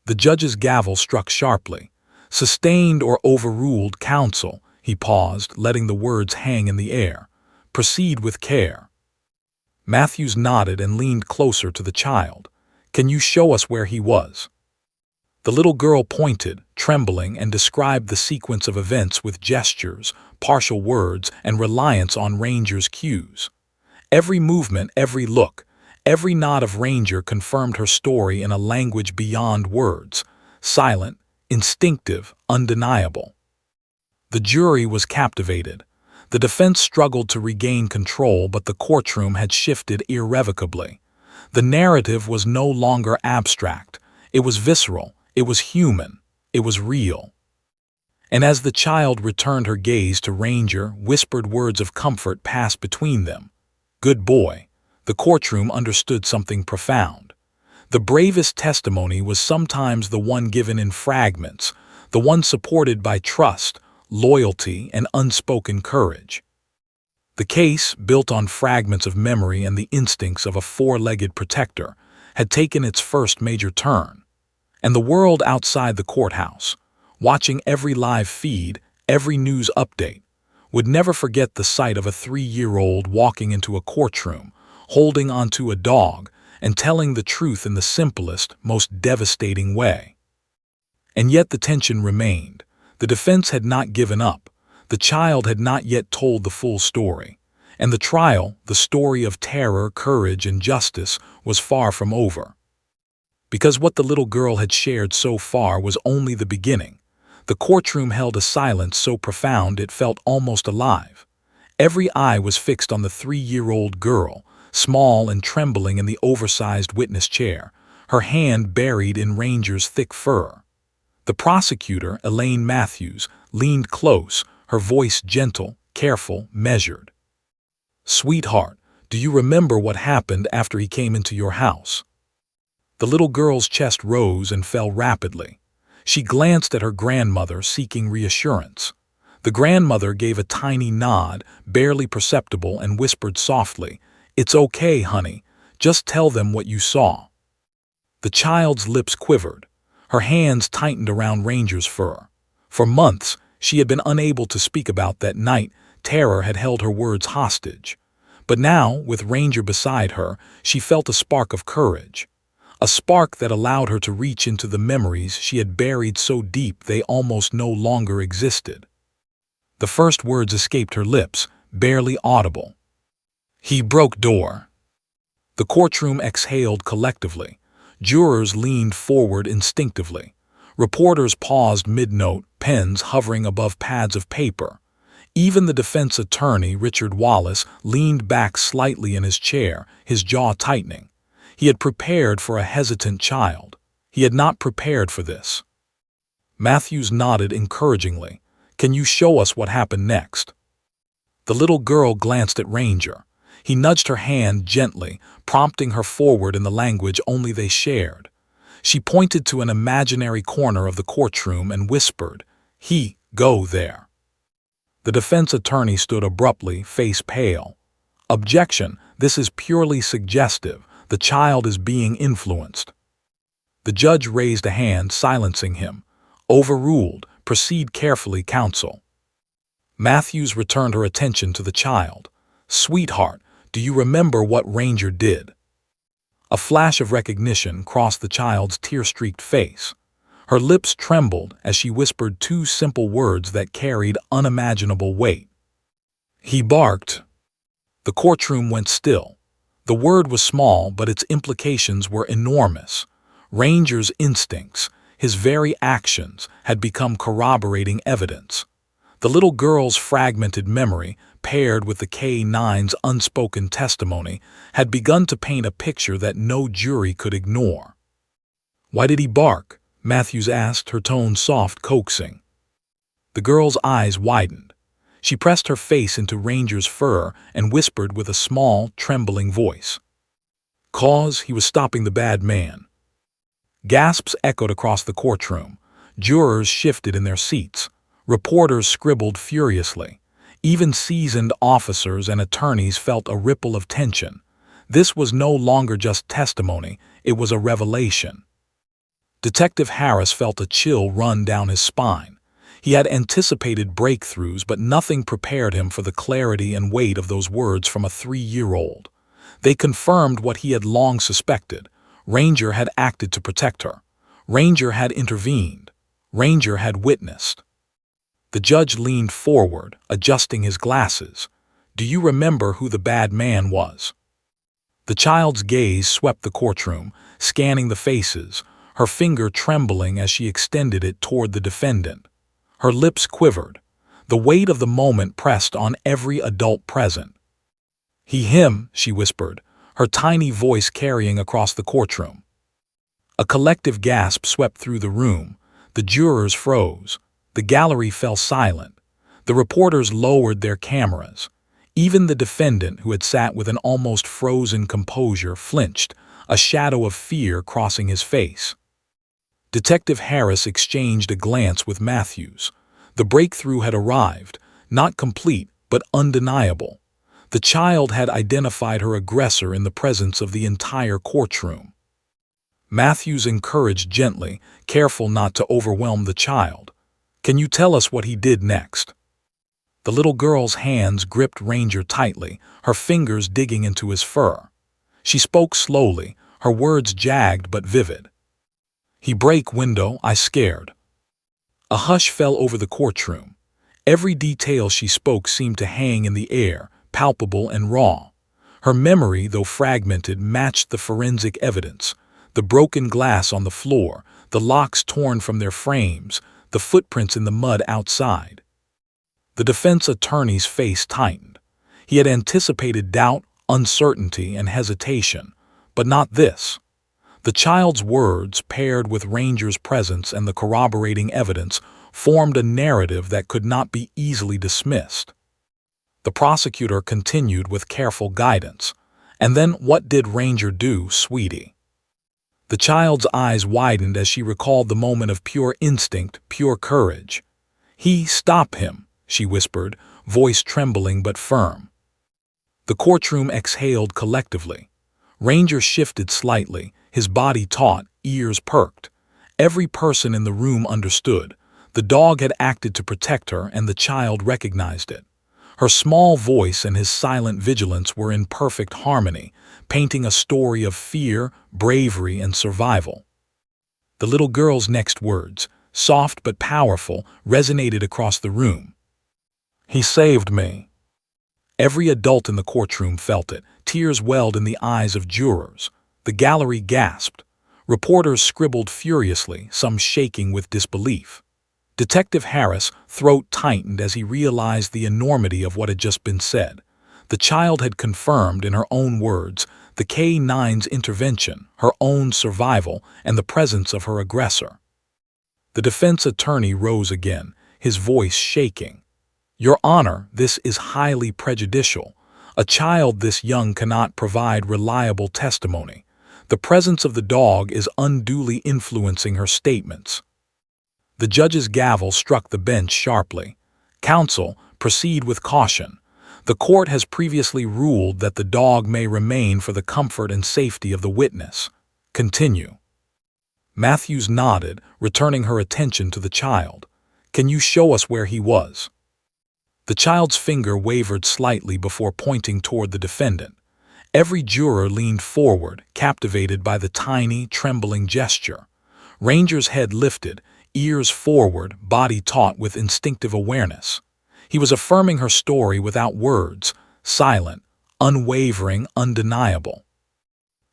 The judge's gavel struck sharply. "Sustained or overruled, counsel," he paused, letting the words hang in the air. "Proceed with care." Matthews nodded and leaned closer to the child. "Can you show us where he was?" The little girl pointed, trembling, and described the sequence of events with gestures, partial words, and reliance on Ranger's cues. Every movement, every look, every nod of Ranger confirmed her story in a language beyond words, silent, instinctive, undeniable. The jury was captivated. The defense struggled to regain control, but the courtroom had shifted irrevocably. The narrative was no longer abstract. It was visceral. It was human. It was real. And as the child returned her gaze to Ranger, whispered words of comfort passed between them. "Good boy." The courtroom understood something profound. The bravest testimony was sometimes the one given in fragments, the one supported by trust, loyalty, and unspoken courage. The case, built on fragments of memory and the instincts of a four-legged protector, had taken its first major turn. And the world outside the courthouse, watching every live feed, every news update, would never forget the sight of a 3-year-old walking into a courtroom, holding onto a dog, and telling the truth in the simplest, most devastating way. And yet the tension remained. The defense had not given up. The child had not yet told the full story. And the trial, the story of terror, courage, and justice, was far from over. Because what the little girl had shared so far was only the beginning. The courtroom held a silence so profound it felt almost alive. Every eye was fixed on the 3-year-old girl, small and trembling in the oversized witness chair, her hand buried in Ranger's thick fur. The prosecutor, Elaine Matthews, leaned close, her voice gentle, careful, measured. "Sweetheart, do you remember what happened after he came into your house?" The little girl's chest rose and fell rapidly. She glanced at her grandmother, seeking reassurance. The grandmother gave a tiny nod, barely perceptible, and whispered softly, "It's okay, honey. Just tell them what you saw." The child's lips quivered. Her hands tightened around Ranger's fur. For months, she had been unable to speak about that night. Terror had held her words hostage. But now, with Ranger beside her, she felt a spark of courage. A spark that allowed her to reach into the memories she had buried so deep they almost no longer existed. The first words escaped her lips, barely audible. "He broke door." The courtroom exhaled collectively. Jurors leaned forward instinctively. Reporters paused mid-note, pens hovering above pads of paper. Even the defense attorney, Richard Wallace, leaned back slightly in his chair, his jaw tightening. He had prepared for a hesitant child. He had not prepared for this. Matthews nodded encouragingly. Can you show us what happened next? The little girl glanced at Ranger. He nudged her hand gently, prompting her forward in the language only they shared. She pointed to an imaginary corner of the courtroom and whispered, "Go there." The defense attorney stood abruptly, face pale. "Objection, this is purely suggestive. The child is being influenced." The judge raised a hand, silencing him. "Overruled. Proceed carefully, counsel." Matthews returned her attention to the child. "Sweetheart, do you remember what Ranger did?" A flash of recognition crossed the child's tear-streaked face. Her lips trembled as she whispered two simple words that carried unimaginable weight. "He barked." The courtroom went still. The word was small, but its implications were enormous. Ranger's instincts, his very actions, had become corroborating evidence. The little girl's fragmented memory, paired with the K-9's unspoken testimony, had begun to paint a picture that no jury could ignore. "Why did he bark?" Matthews asked, her tone soft, coaxing. The girl's eyes widened. She pressed her face into Ranger's fur and whispered with a small, trembling voice. "'Cause he was stopping the bad man." Gasps echoed across the courtroom. Jurors shifted in their seats. Reporters scribbled furiously. Even seasoned officers and attorneys felt a ripple of tension. This was no longer just testimony, it was a revelation. Detective Harris felt a chill run down his spine. He had anticipated breakthroughs, but nothing prepared him for the clarity and weight of those words from a 3-year-old. They confirmed what he had long suspected. Ranger had acted to protect her. Ranger had intervened. Ranger had witnessed. The judge leaned forward, adjusting his glasses. "Do you remember who the bad man was?" The child's gaze swept the courtroom, scanning the faces, her finger trembling as she extended it toward the defendant. Her lips quivered. The weight of the moment pressed on every adult present. Him," she whispered, her tiny voice carrying across the courtroom. A collective gasp swept through the room. The jurors froze. The gallery fell silent. The reporters lowered their cameras. Even the defendant, who had sat with an almost frozen composure, flinched, a shadow of fear crossing his face. Detective Harris exchanged a glance with Matthews. The breakthrough had arrived, not complete, but undeniable. The child had identified her aggressor in the presence of the entire courtroom. Matthews encouraged gently, careful not to overwhelm the child. "Can you tell us what he did next?" The little girl's hands gripped Ranger tightly, her fingers digging into his fur. She spoke slowly, her words jagged but vivid. "He break window, I scared." A hush fell over the courtroom. Every detail she spoke seemed to hang in the air, palpable and raw. Her memory, though fragmented, matched the forensic evidence. The broken glass on the floor, the locks torn from their frames, the footprints in the mud outside. The defense attorney's face tightened. He had anticipated doubt, uncertainty, and hesitation, but not this. The child's words, paired with Ranger's presence and the corroborating evidence, formed a narrative that could not be easily dismissed. The prosecutor continued with careful guidance. "And then what did Ranger do, sweetie?" The child's eyes widened as she recalled the moment of pure instinct, pure courage. "Stop him," she whispered, voice trembling but firm. The courtroom exhaled collectively. Ranger shifted slightly, his body taut, ears perked. Every person in the room understood. The dog had acted to protect her, and the child recognized it. Her small voice and his silent vigilance were in perfect harmony, painting a story of fear, bravery, and survival. The little girl's next words, soft but powerful, resonated across the room. "He saved me." Every adult in the courtroom felt it. Tears welled in the eyes of jurors. The gallery gasped. Reporters scribbled furiously, some shaking with disbelief. Detective Harris' throat tightened as he realized the enormity of what had just been said. The child had confirmed, in her own words, the K-9's intervention, her own survival, and the presence of her aggressor. The defense attorney rose again, his voice shaking. "Your Honor, this is highly prejudicial. A child this young cannot provide reliable testimony. The presence of the dog is unduly influencing her statements." The judge's gavel struck the bench sharply. "Counsel, proceed with caution. The court has previously ruled that the dog may remain for the comfort and safety of the witness. Continue." Matthews nodded, returning her attention to the child. "Can you show us where he was?" The child's finger wavered slightly before pointing toward the defendant. Every juror leaned forward, captivated by the tiny, trembling gesture. Ranger's head lifted, ears forward, body taut with instinctive awareness. He was affirming her story without words, silent, unwavering, undeniable.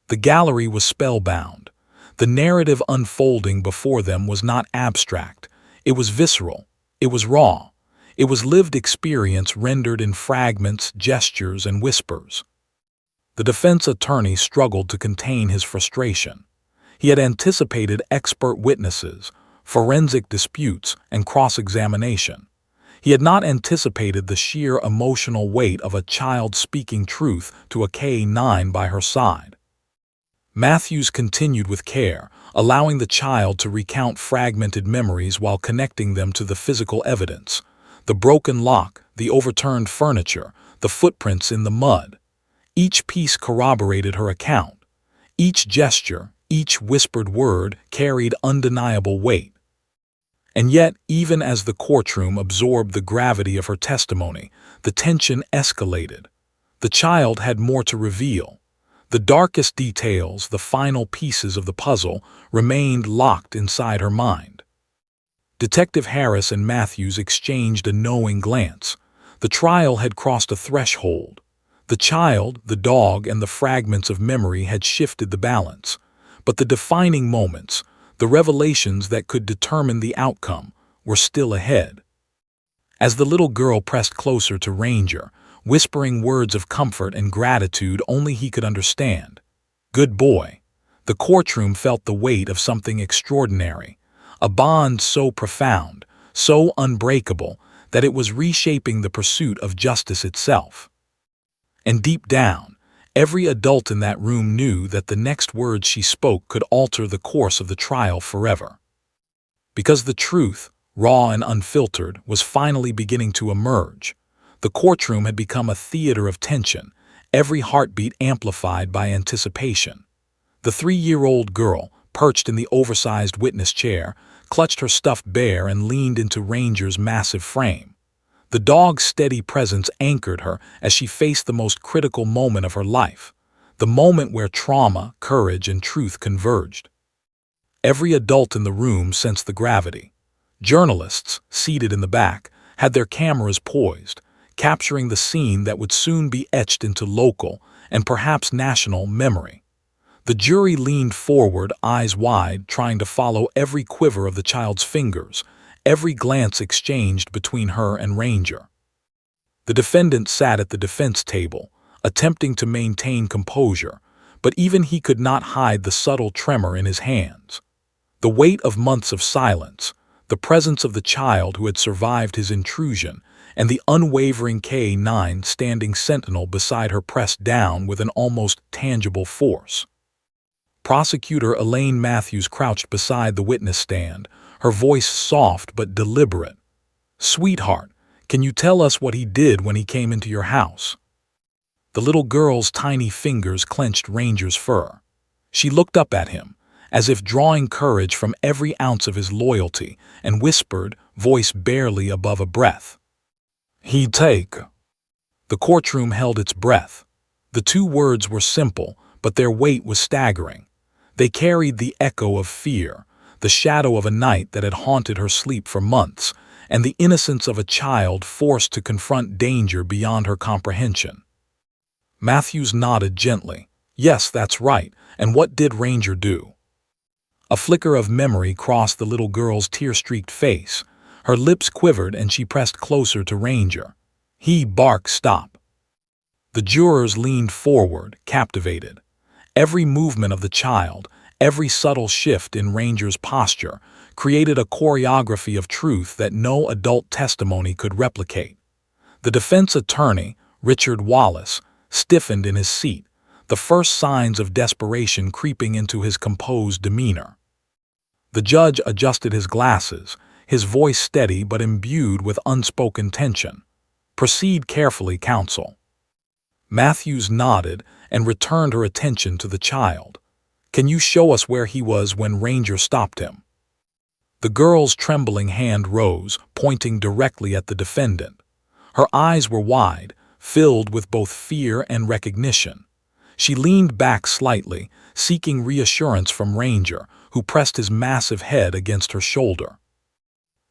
The gallery was spellbound. The narrative unfolding before them was not abstract. It was visceral. It was raw. It was lived experience rendered in fragments, gestures, and whispers. The defense attorney struggled to contain his frustration. He had anticipated expert witnesses, forensic disputes, and cross-examination. He had not anticipated the sheer emotional weight of a child speaking truth to a K-9 by her side. Matthews continued with care, allowing the child to recount fragmented memories while connecting them to the physical evidence. The broken lock, the overturned furniture, the footprints in the mud. Each piece corroborated her account. Each gesture, each whispered word carried undeniable weight. And yet, even as the courtroom absorbed the gravity of her testimony, the tension escalated. The child had more to reveal. The darkest details, the final pieces of the puzzle, remained locked inside her mind. Detective Harris and Matthews exchanged a knowing glance. The trial had crossed a threshold. The child, the dog, and the fragments of memory had shifted the balance. But the defining moments, the revelations that could determine the outcome, were still ahead. As the little girl pressed closer to Ranger, whispering words of comfort and gratitude only he could understand, "Good boy," the courtroom felt the weight of something extraordinary, a bond so profound, so unbreakable, that it was reshaping the pursuit of justice itself. And deep down, every adult in that room knew that the next words she spoke could alter the course of the trial forever. Because the truth, raw and unfiltered, was finally beginning to emerge. The courtroom had become a theater of tension, every heartbeat amplified by anticipation. The 3-year-old girl, perched in the oversized witness chair, clutched her stuffed bear and leaned into Ranger's massive frame. The dog's steady presence anchored her as she faced the most critical moment of her life, the moment where trauma, courage, and truth converged. Every adult in the room sensed the gravity. Journalists, seated in the back, had their cameras poised, capturing the scene that would soon be etched into local and perhaps national memory. The jury leaned forward, eyes wide, trying to follow every quiver of the child's fingers, every glance exchanged between her and Ranger. The defendant sat at the defense table, attempting to maintain composure, but even he could not hide the subtle tremor in his hands. The weight of months of silence, the presence of the child who had survived his intrusion, and the unwavering K-9 standing sentinel beside her pressed down with an almost tangible force. Prosecutor Elaine Matthews crouched beside the witness stand, her voice soft but deliberate. "Sweetheart, can you tell us what he did when he came into your house?" The little girl's tiny fingers clenched Ranger's fur. She looked up at him, as if drawing courage from every ounce of his loyalty, and whispered, voice barely above a breath, "He'd take." The courtroom held its breath. The 2 words were simple, but their weight was staggering. They carried the echo of fear, the shadow of a night that had haunted her sleep for months, and the innocence of a child forced to confront danger beyond her comprehension. Matthews nodded gently. "Yes, that's right. And what did Ranger do?" A flicker of memory crossed the little girl's tear-streaked face. Her lips quivered and she pressed closer to Ranger. "He barked stop." The jurors leaned forward, captivated. Every movement of the child, every subtle shift in Ranger's posture, created a choreography of truth that no adult testimony could replicate. The defense attorney, Richard Wallace, stiffened in his seat, the first signs of desperation creeping into his composed demeanor. The judge adjusted his glasses, his voice steady but imbued with unspoken tension. "Proceed carefully, counsel." Matthews nodded and returned her attention to the child. "Can you show us where he was when Ranger stopped him?" The girl's trembling hand rose, pointing directly at the defendant. Her eyes were wide, filled with both fear and recognition. She leaned back slightly, seeking reassurance from Ranger, who pressed his massive head against her shoulder.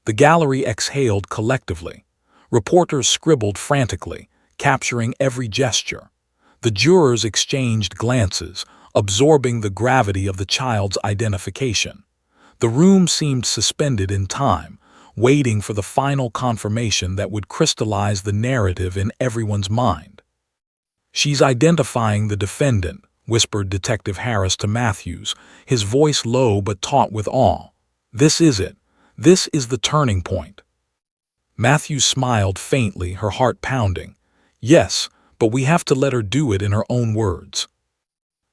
The gallery exhaled collectively. Reporters scribbled frantically, capturing every gesture. The jurors exchanged glances, absorbing the gravity of the child's identification. The room seemed suspended in time, waiting for the final confirmation that would crystallize the narrative in everyone's mind. "She's identifying the defendant," whispered Detective Harris to Matthews, his voice low but taut with awe. "This is it. This is the turning point." Matthews smiled faintly, her heart pounding. "Yes, but we have to let her do it in her own words."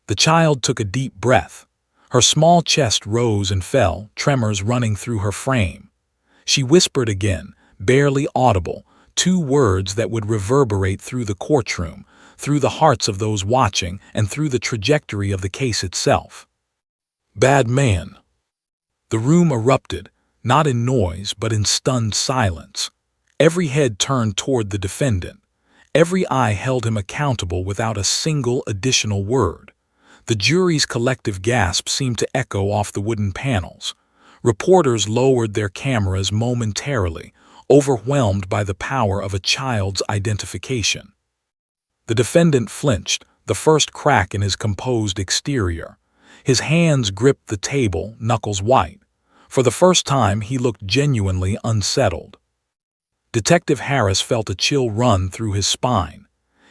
The child took a deep breath. Her small chest rose and fell, tremors running through her frame. She whispered again, barely audible, two words that would reverberate through the courtroom, through the hearts of those watching, and through the trajectory of the case itself. "Bad man." The room erupted, not in noise but in stunned silence. Every head turned toward the defendant. Every eye held him accountable without a single additional word. The jury's collective gasp seemed to echo off the wooden panels. Reporters lowered their cameras momentarily, overwhelmed by the power of a child's identification. The defendant flinched, the first crack in his composed exterior. His hands gripped the table, knuckles white. For the first time, he looked genuinely unsettled. Detective Harris felt a chill run through his spine.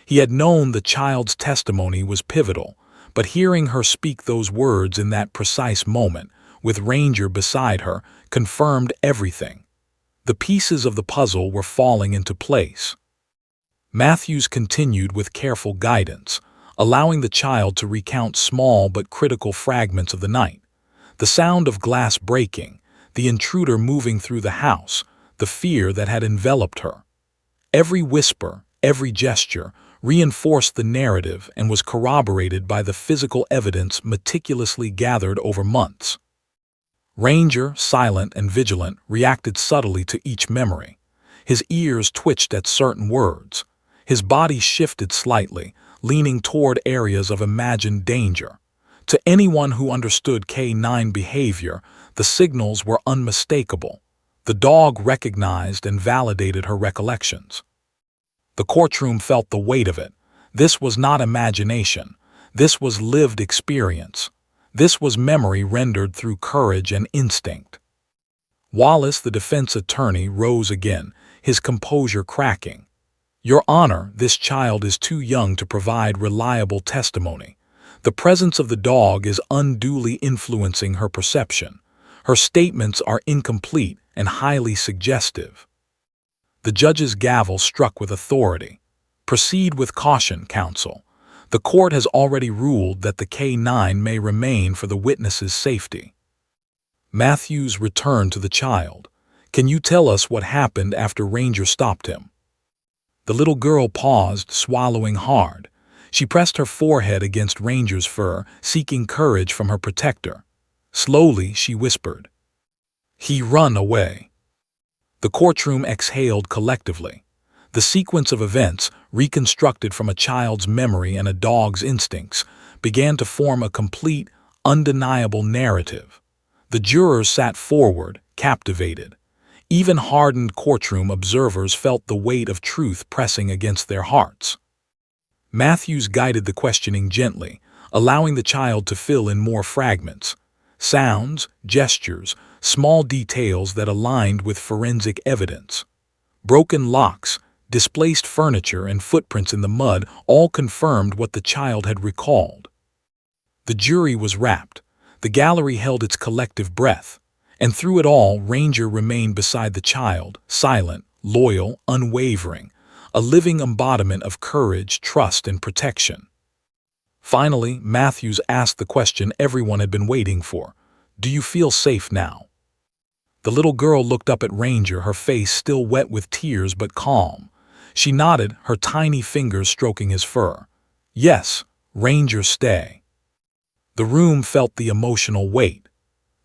He had known the child's testimony was pivotal, but hearing her speak those words in that precise moment, with Ranger beside her, confirmed everything. The pieces of the puzzle were falling into place. Matthews continued with careful guidance, allowing the child to recount small but critical fragments of the night. The sound of glass breaking, the intruder moving through the house, the fear that had enveloped her. Every whisper, every gesture, reinforced the narrative and was corroborated by the physical evidence meticulously gathered over months. Ranger, silent and vigilant, reacted subtly to each memory. His ears twitched at certain words. His body shifted slightly, leaning toward areas of imagined danger. To anyone who understood K9 behavior, the signals were unmistakable. The dog recognized and validated her recollections. The courtroom felt the weight of it. This was not imagination. This was lived experience. This was memory rendered through courage and instinct. Wallace, the defense attorney, rose again, his composure cracking. "Your Honor, this child is too young to provide reliable testimony. The presence of the dog is unduly influencing her perception. Her statements are incomplete and highly suggestive." The judge's gavel struck with authority. "Proceed with caution, counsel. The court has already ruled that the K9 may remain for the witness's safety." Matthews returned to the child. "Can you tell us what happened after Ranger stopped him?" The little girl paused, swallowing hard. She pressed her forehead against Ranger's fur, seeking courage from her protector. Slowly, she whispered, "He run away." The courtroom exhaled collectively. The sequence of events, reconstructed from a child's memory and a dog's instincts, began to form a complete, undeniable narrative. The jurors sat forward, captivated. Even hardened courtroom observers felt the weight of truth pressing against their hearts. Matthews guided the questioning gently, allowing the child to fill in more fragments. Sounds, gestures, small details that aligned with forensic evidence. Broken locks, displaced furniture, and footprints in the mud all confirmed what the child had recalled. The jury was rapt. The gallery held its collective breath. And through it all, Ranger remained beside the child, silent, loyal, unwavering, a living embodiment of courage, trust, and protection. Finally, Matthews asked the question everyone had been waiting for. Do you feel safe now? The little girl looked up at Ranger, her face still wet with tears but calm. She nodded, her tiny fingers stroking his fur. Yes, Ranger, stay. The room felt the emotional weight.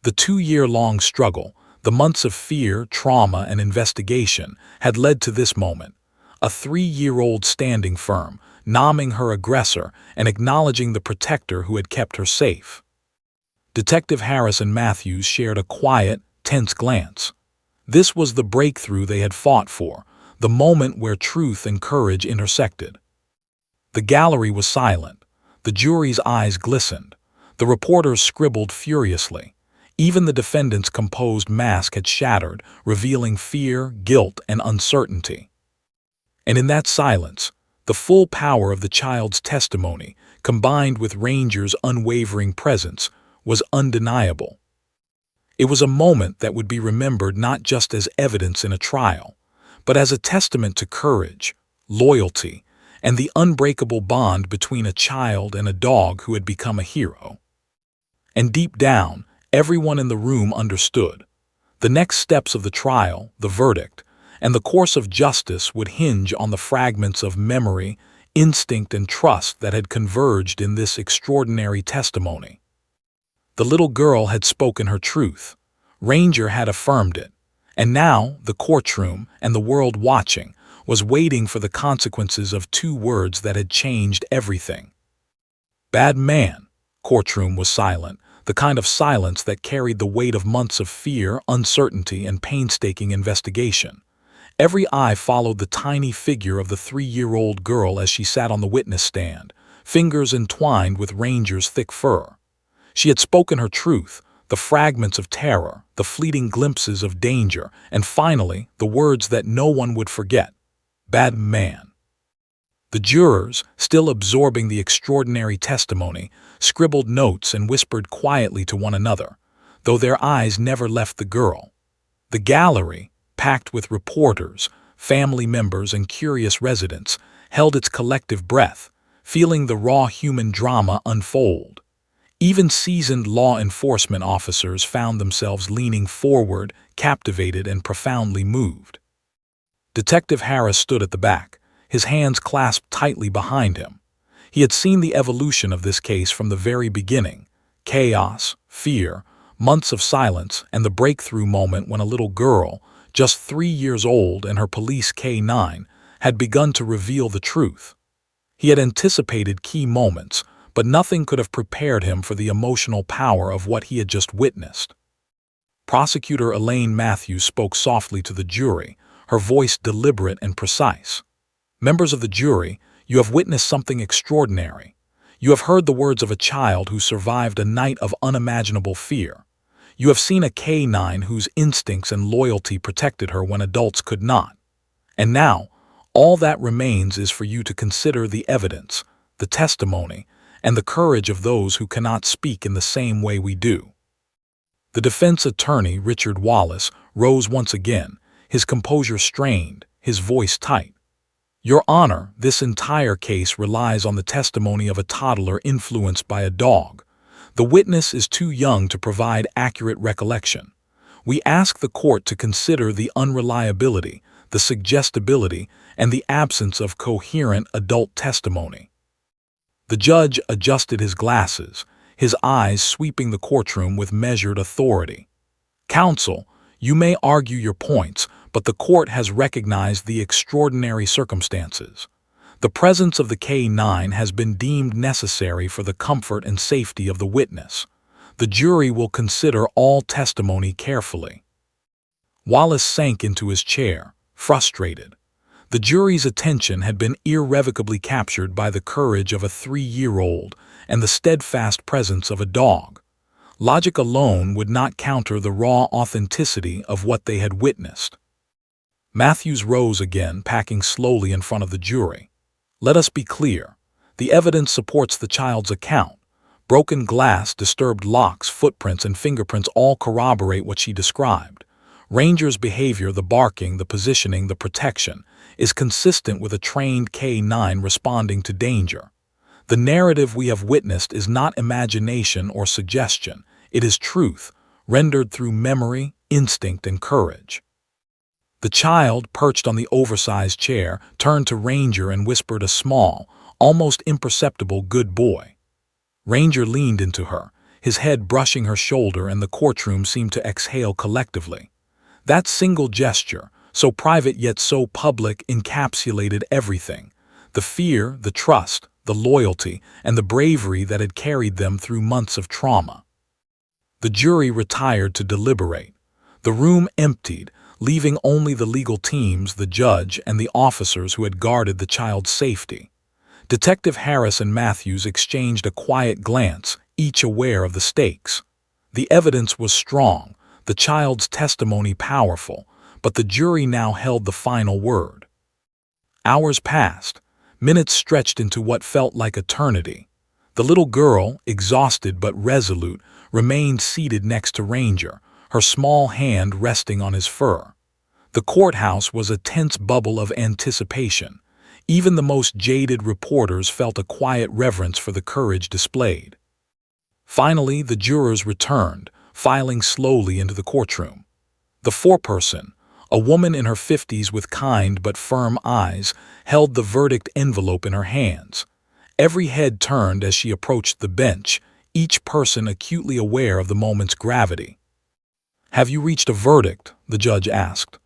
The 2-year-long struggle, the months of fear, trauma, and investigation had led to this moment. A 3-year-old standing firm, nomming her aggressor and acknowledging the protector who had kept her safe. Detective Harris and Matthews shared a quiet, tense glance. This was the breakthrough they had fought for, the moment where truth and courage intersected. The gallery was silent. The jury's eyes glistened. The reporters scribbled furiously. Even the defendant's composed mask had shattered, revealing fear, guilt, and uncertainty. And in that silence, the full power of the child's testimony, combined with Ranger's unwavering presence, was undeniable. It was a moment that would be remembered not just as evidence in a trial, but as a testament to courage, loyalty, and the unbreakable bond between a child and a dog who had become a hero. And deep down, everyone in the room understood. The next steps of the trial, the verdict, and the course of justice would hinge on the fragments of memory, instinct, and trust that had converged in this extraordinary testimony. The little girl had spoken her truth. Ranger had affirmed it. And now, the courtroom, and the world watching, was waiting for the consequences of 2 words that had changed everything. Bad man. Courtroom was silent, the kind of silence that carried the weight of months of fear, uncertainty, and painstaking investigation. Every eye followed the tiny figure of the 3-year-old girl as she sat on the witness stand, fingers entwined with Ranger's thick fur. She had spoken her truth, the fragments of terror, the fleeting glimpses of danger, and finally, the words that no one would forget. Bad man. The jurors, still absorbing the extraordinary testimony, scribbled notes and whispered quietly to one another, though their eyes never left the girl. The gallery, packed with reporters, family members, and curious residents, held its collective breath, feeling the raw human drama unfold. Even seasoned law enforcement officers found themselves leaning forward, captivated and profoundly moved. Detective Harris stood at the back, his hands clasped tightly behind him. He had seen the evolution of this case from the very beginning: chaos, fear, months of silence, and the breakthrough moment when a little girl, just 3 years old, and her police K-9, had begun to reveal the truth. He had anticipated key moments, but nothing could have prepared him for the emotional power of what he had just witnessed. Prosecutor Elaine Matthews spoke softly to the jury, her voice deliberate and precise. Members of the jury, you have witnessed something extraordinary. You have heard the words of a child who survived a night of unimaginable fear. You have seen a K-9 whose instincts and loyalty protected her when adults could not. And now, all that remains is for you to consider the evidence, the testimony, and the courage of those who cannot speak in the same way we do. The defense attorney, Richard Wallace, rose once again, his composure strained, his voice tight. Your Honor, this entire case relies on the testimony of a toddler influenced by a dog. The witness is too young to provide accurate recollection. We ask the court to consider the unreliability, the suggestibility, and the absence of coherent adult testimony. The judge adjusted his glasses, his eyes sweeping the courtroom with measured authority. Counsel, you may argue your points, but the court has recognized the extraordinary circumstances. The presence of the K-9 has been deemed necessary for the comfort and safety of the witness. The jury will consider all testimony carefully. Wallace sank into his chair, frustrated. The jury's attention had been irrevocably captured by the courage of a 3-year-old and the steadfast presence of a dog. Logic alone would not counter the raw authenticity of what they had witnessed. Matthews rose again, packing slowly in front of the jury. Let us be clear. The evidence supports the child's account, Broken glass, disturbed locks, footprints, and fingerprints all corroborate what she described. Ranger's behavior, the barking, the positioning, the protection, is consistent with a trained K9 responding to danger. The narrative we have witnessed is not imagination or suggestion. It is truth, rendered through memory, instinct, and courage. The child, perched on the oversized chair, turned to Ranger and whispered a small, almost imperceptible "good boy." Ranger leaned into her, his head brushing her shoulder, and the courtroom seemed to exhale collectively. That single gesture, so private yet so public, encapsulated everything: the fear, the trust, the loyalty, and the bravery that had carried them through months of trauma. The jury retired to deliberate. The room emptied, leaving only the legal teams, the judge, and the officers who had guarded the child's safety. Detective Harris and Matthews exchanged a quiet glance, each aware of the stakes. The evidence was strong, the child's testimony powerful, but the jury now held the final word. Hours passed. Minutes stretched into what felt like eternity. The little girl, exhausted but resolute, remained seated next to Ranger, her small hand resting on his fur. The courthouse was a tense bubble of anticipation. Even the most jaded reporters felt a quiet reverence for the courage displayed. Finally, the jurors returned, filing slowly into the courtroom. The foreperson, a woman in her 50s with kind but firm eyes, held the verdict envelope in her hands. Every head turned as she approached the bench, each person acutely aware of the moment's gravity. "Have you reached a verdict?" the judge asked.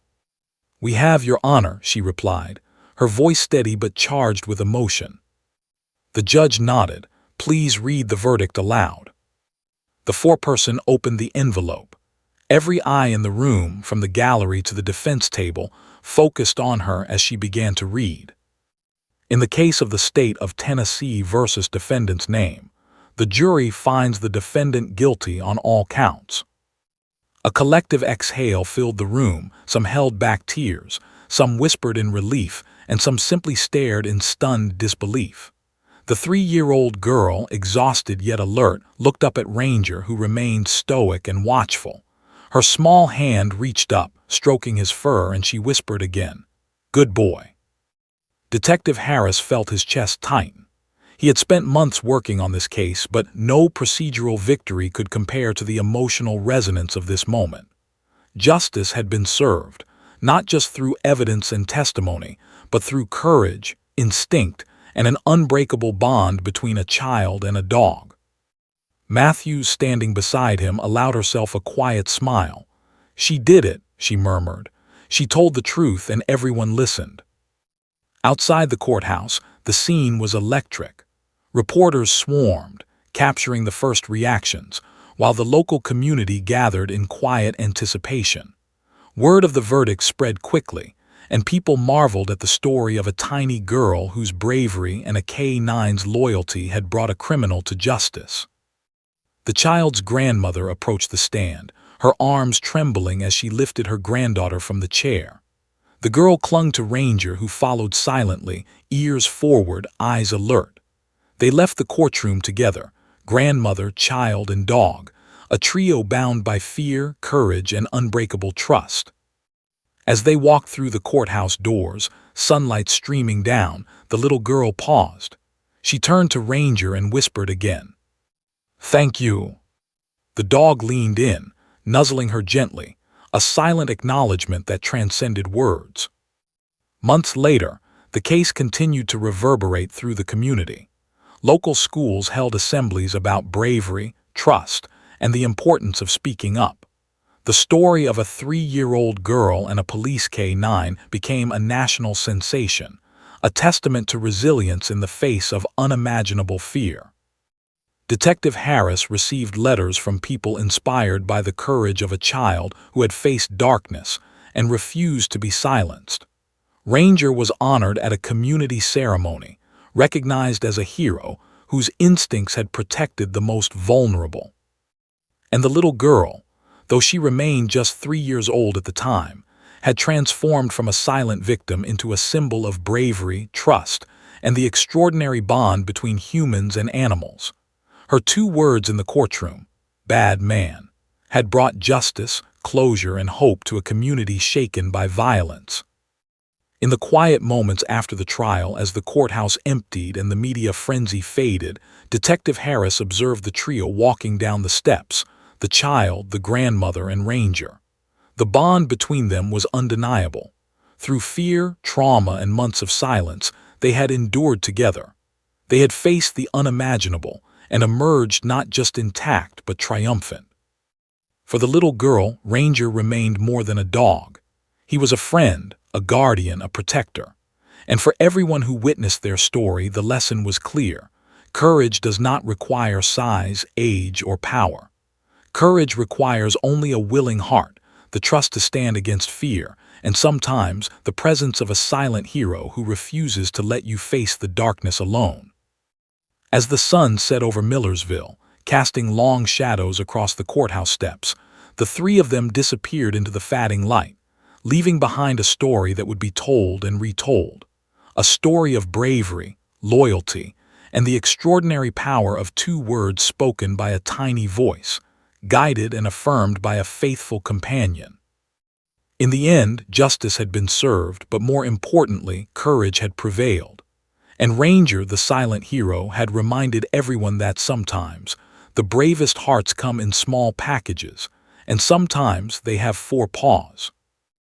"We have, Your Honor," she replied, her voice steady but charged with emotion. The judge nodded. "Please read the verdict aloud." The foreperson opened the envelope. Every eye in the room, from the gallery to the defense table, focused on her as she began to read. In the case of the state of Tennessee versus defendant's name, the jury finds the defendant guilty on all counts. A collective exhale filled the room. Some held back tears, some whispered in relief, and some simply stared in stunned disbelief. The 3-year-old girl, exhausted yet alert, looked up at Ranger, who remained stoic and watchful. Her small hand reached up, stroking his fur, and she whispered again, "Good boy." Detective Harris felt his chest tighten. He had spent months working on this case, but no procedural victory could compare to the emotional resonance of this moment. Justice had been served, not just through evidence and testimony, but through courage, instinct, and an unbreakable bond between a child and a dog. Matthews, standing beside him, allowed herself a quiet smile. "She did it," she murmured. "She told the truth, and everyone listened." Outside the courthouse, the scene was electric. Reporters swarmed, capturing the first reactions, while the local community gathered in quiet anticipation. Word of the verdict spread quickly, and people marveled at the story of a tiny girl whose bravery and a K9's loyalty had brought a criminal to justice. The child's grandmother approached the stand, her arms trembling as she lifted her granddaughter from the chair. The girl clung to Ranger, who followed silently, ears forward, eyes alert. They left the courtroom together, grandmother, child, and dog, a trio bound by fear, courage, and unbreakable trust. As they walked through the courthouse doors, sunlight streaming down, the little girl paused. She turned to Ranger and whispered again, "Thank you." The dog leaned in, nuzzling her gently, a silent acknowledgement that transcended words. Months later, the case continued to reverberate through the community. Local schools held assemblies about bravery, trust, and the importance of speaking up. The story of a 3-year-old girl and a police K9 became a national sensation, a testament to resilience in the face of unimaginable fear. Detective Harris received letters from people inspired by the courage of a child who had faced darkness and refused to be silenced. Ranger was honored at a community ceremony, recognized as a hero whose instincts had protected the most vulnerable. And the little girl, though she remained just 3 years old at the time, had transformed from a silent victim into a symbol of bravery, trust, and the extraordinary bond between humans and animals. Her 2 words in the courtroom, "bad man," had brought justice, closure, and hope to a community shaken by violence. In the quiet moments after the trial, as the courthouse emptied and the media frenzy faded, Detective Harris observed the trio walking down the steps, the child, the grandmother, and Ranger. The bond between them was undeniable. Through fear, trauma, and months of silence, they had endured together. They had faced the unimaginable and emerged not just intact but triumphant. For the little girl, Ranger remained more than a dog. He was a friend, a guardian, a protector. And for everyone who witnessed their story, the lesson was clear. Courage does not require size, age, or power. Courage requires only a willing heart, the trust to stand against fear, and sometimes the presence of a silent hero who refuses to let you face the darkness alone. As the sun set over Millersville, casting long shadows across the courthouse steps, the 3 of them disappeared into the fading light, leaving behind a story that would be told and retold. A story of bravery, loyalty, and the extraordinary power of 2 words spoken by a tiny voice, guided and affirmed by a faithful companion. In the end, justice had been served, but more importantly, courage had prevailed. And Ranger, the silent hero, had reminded everyone that sometimes the bravest hearts come in small packages, and sometimes they have 4 paws.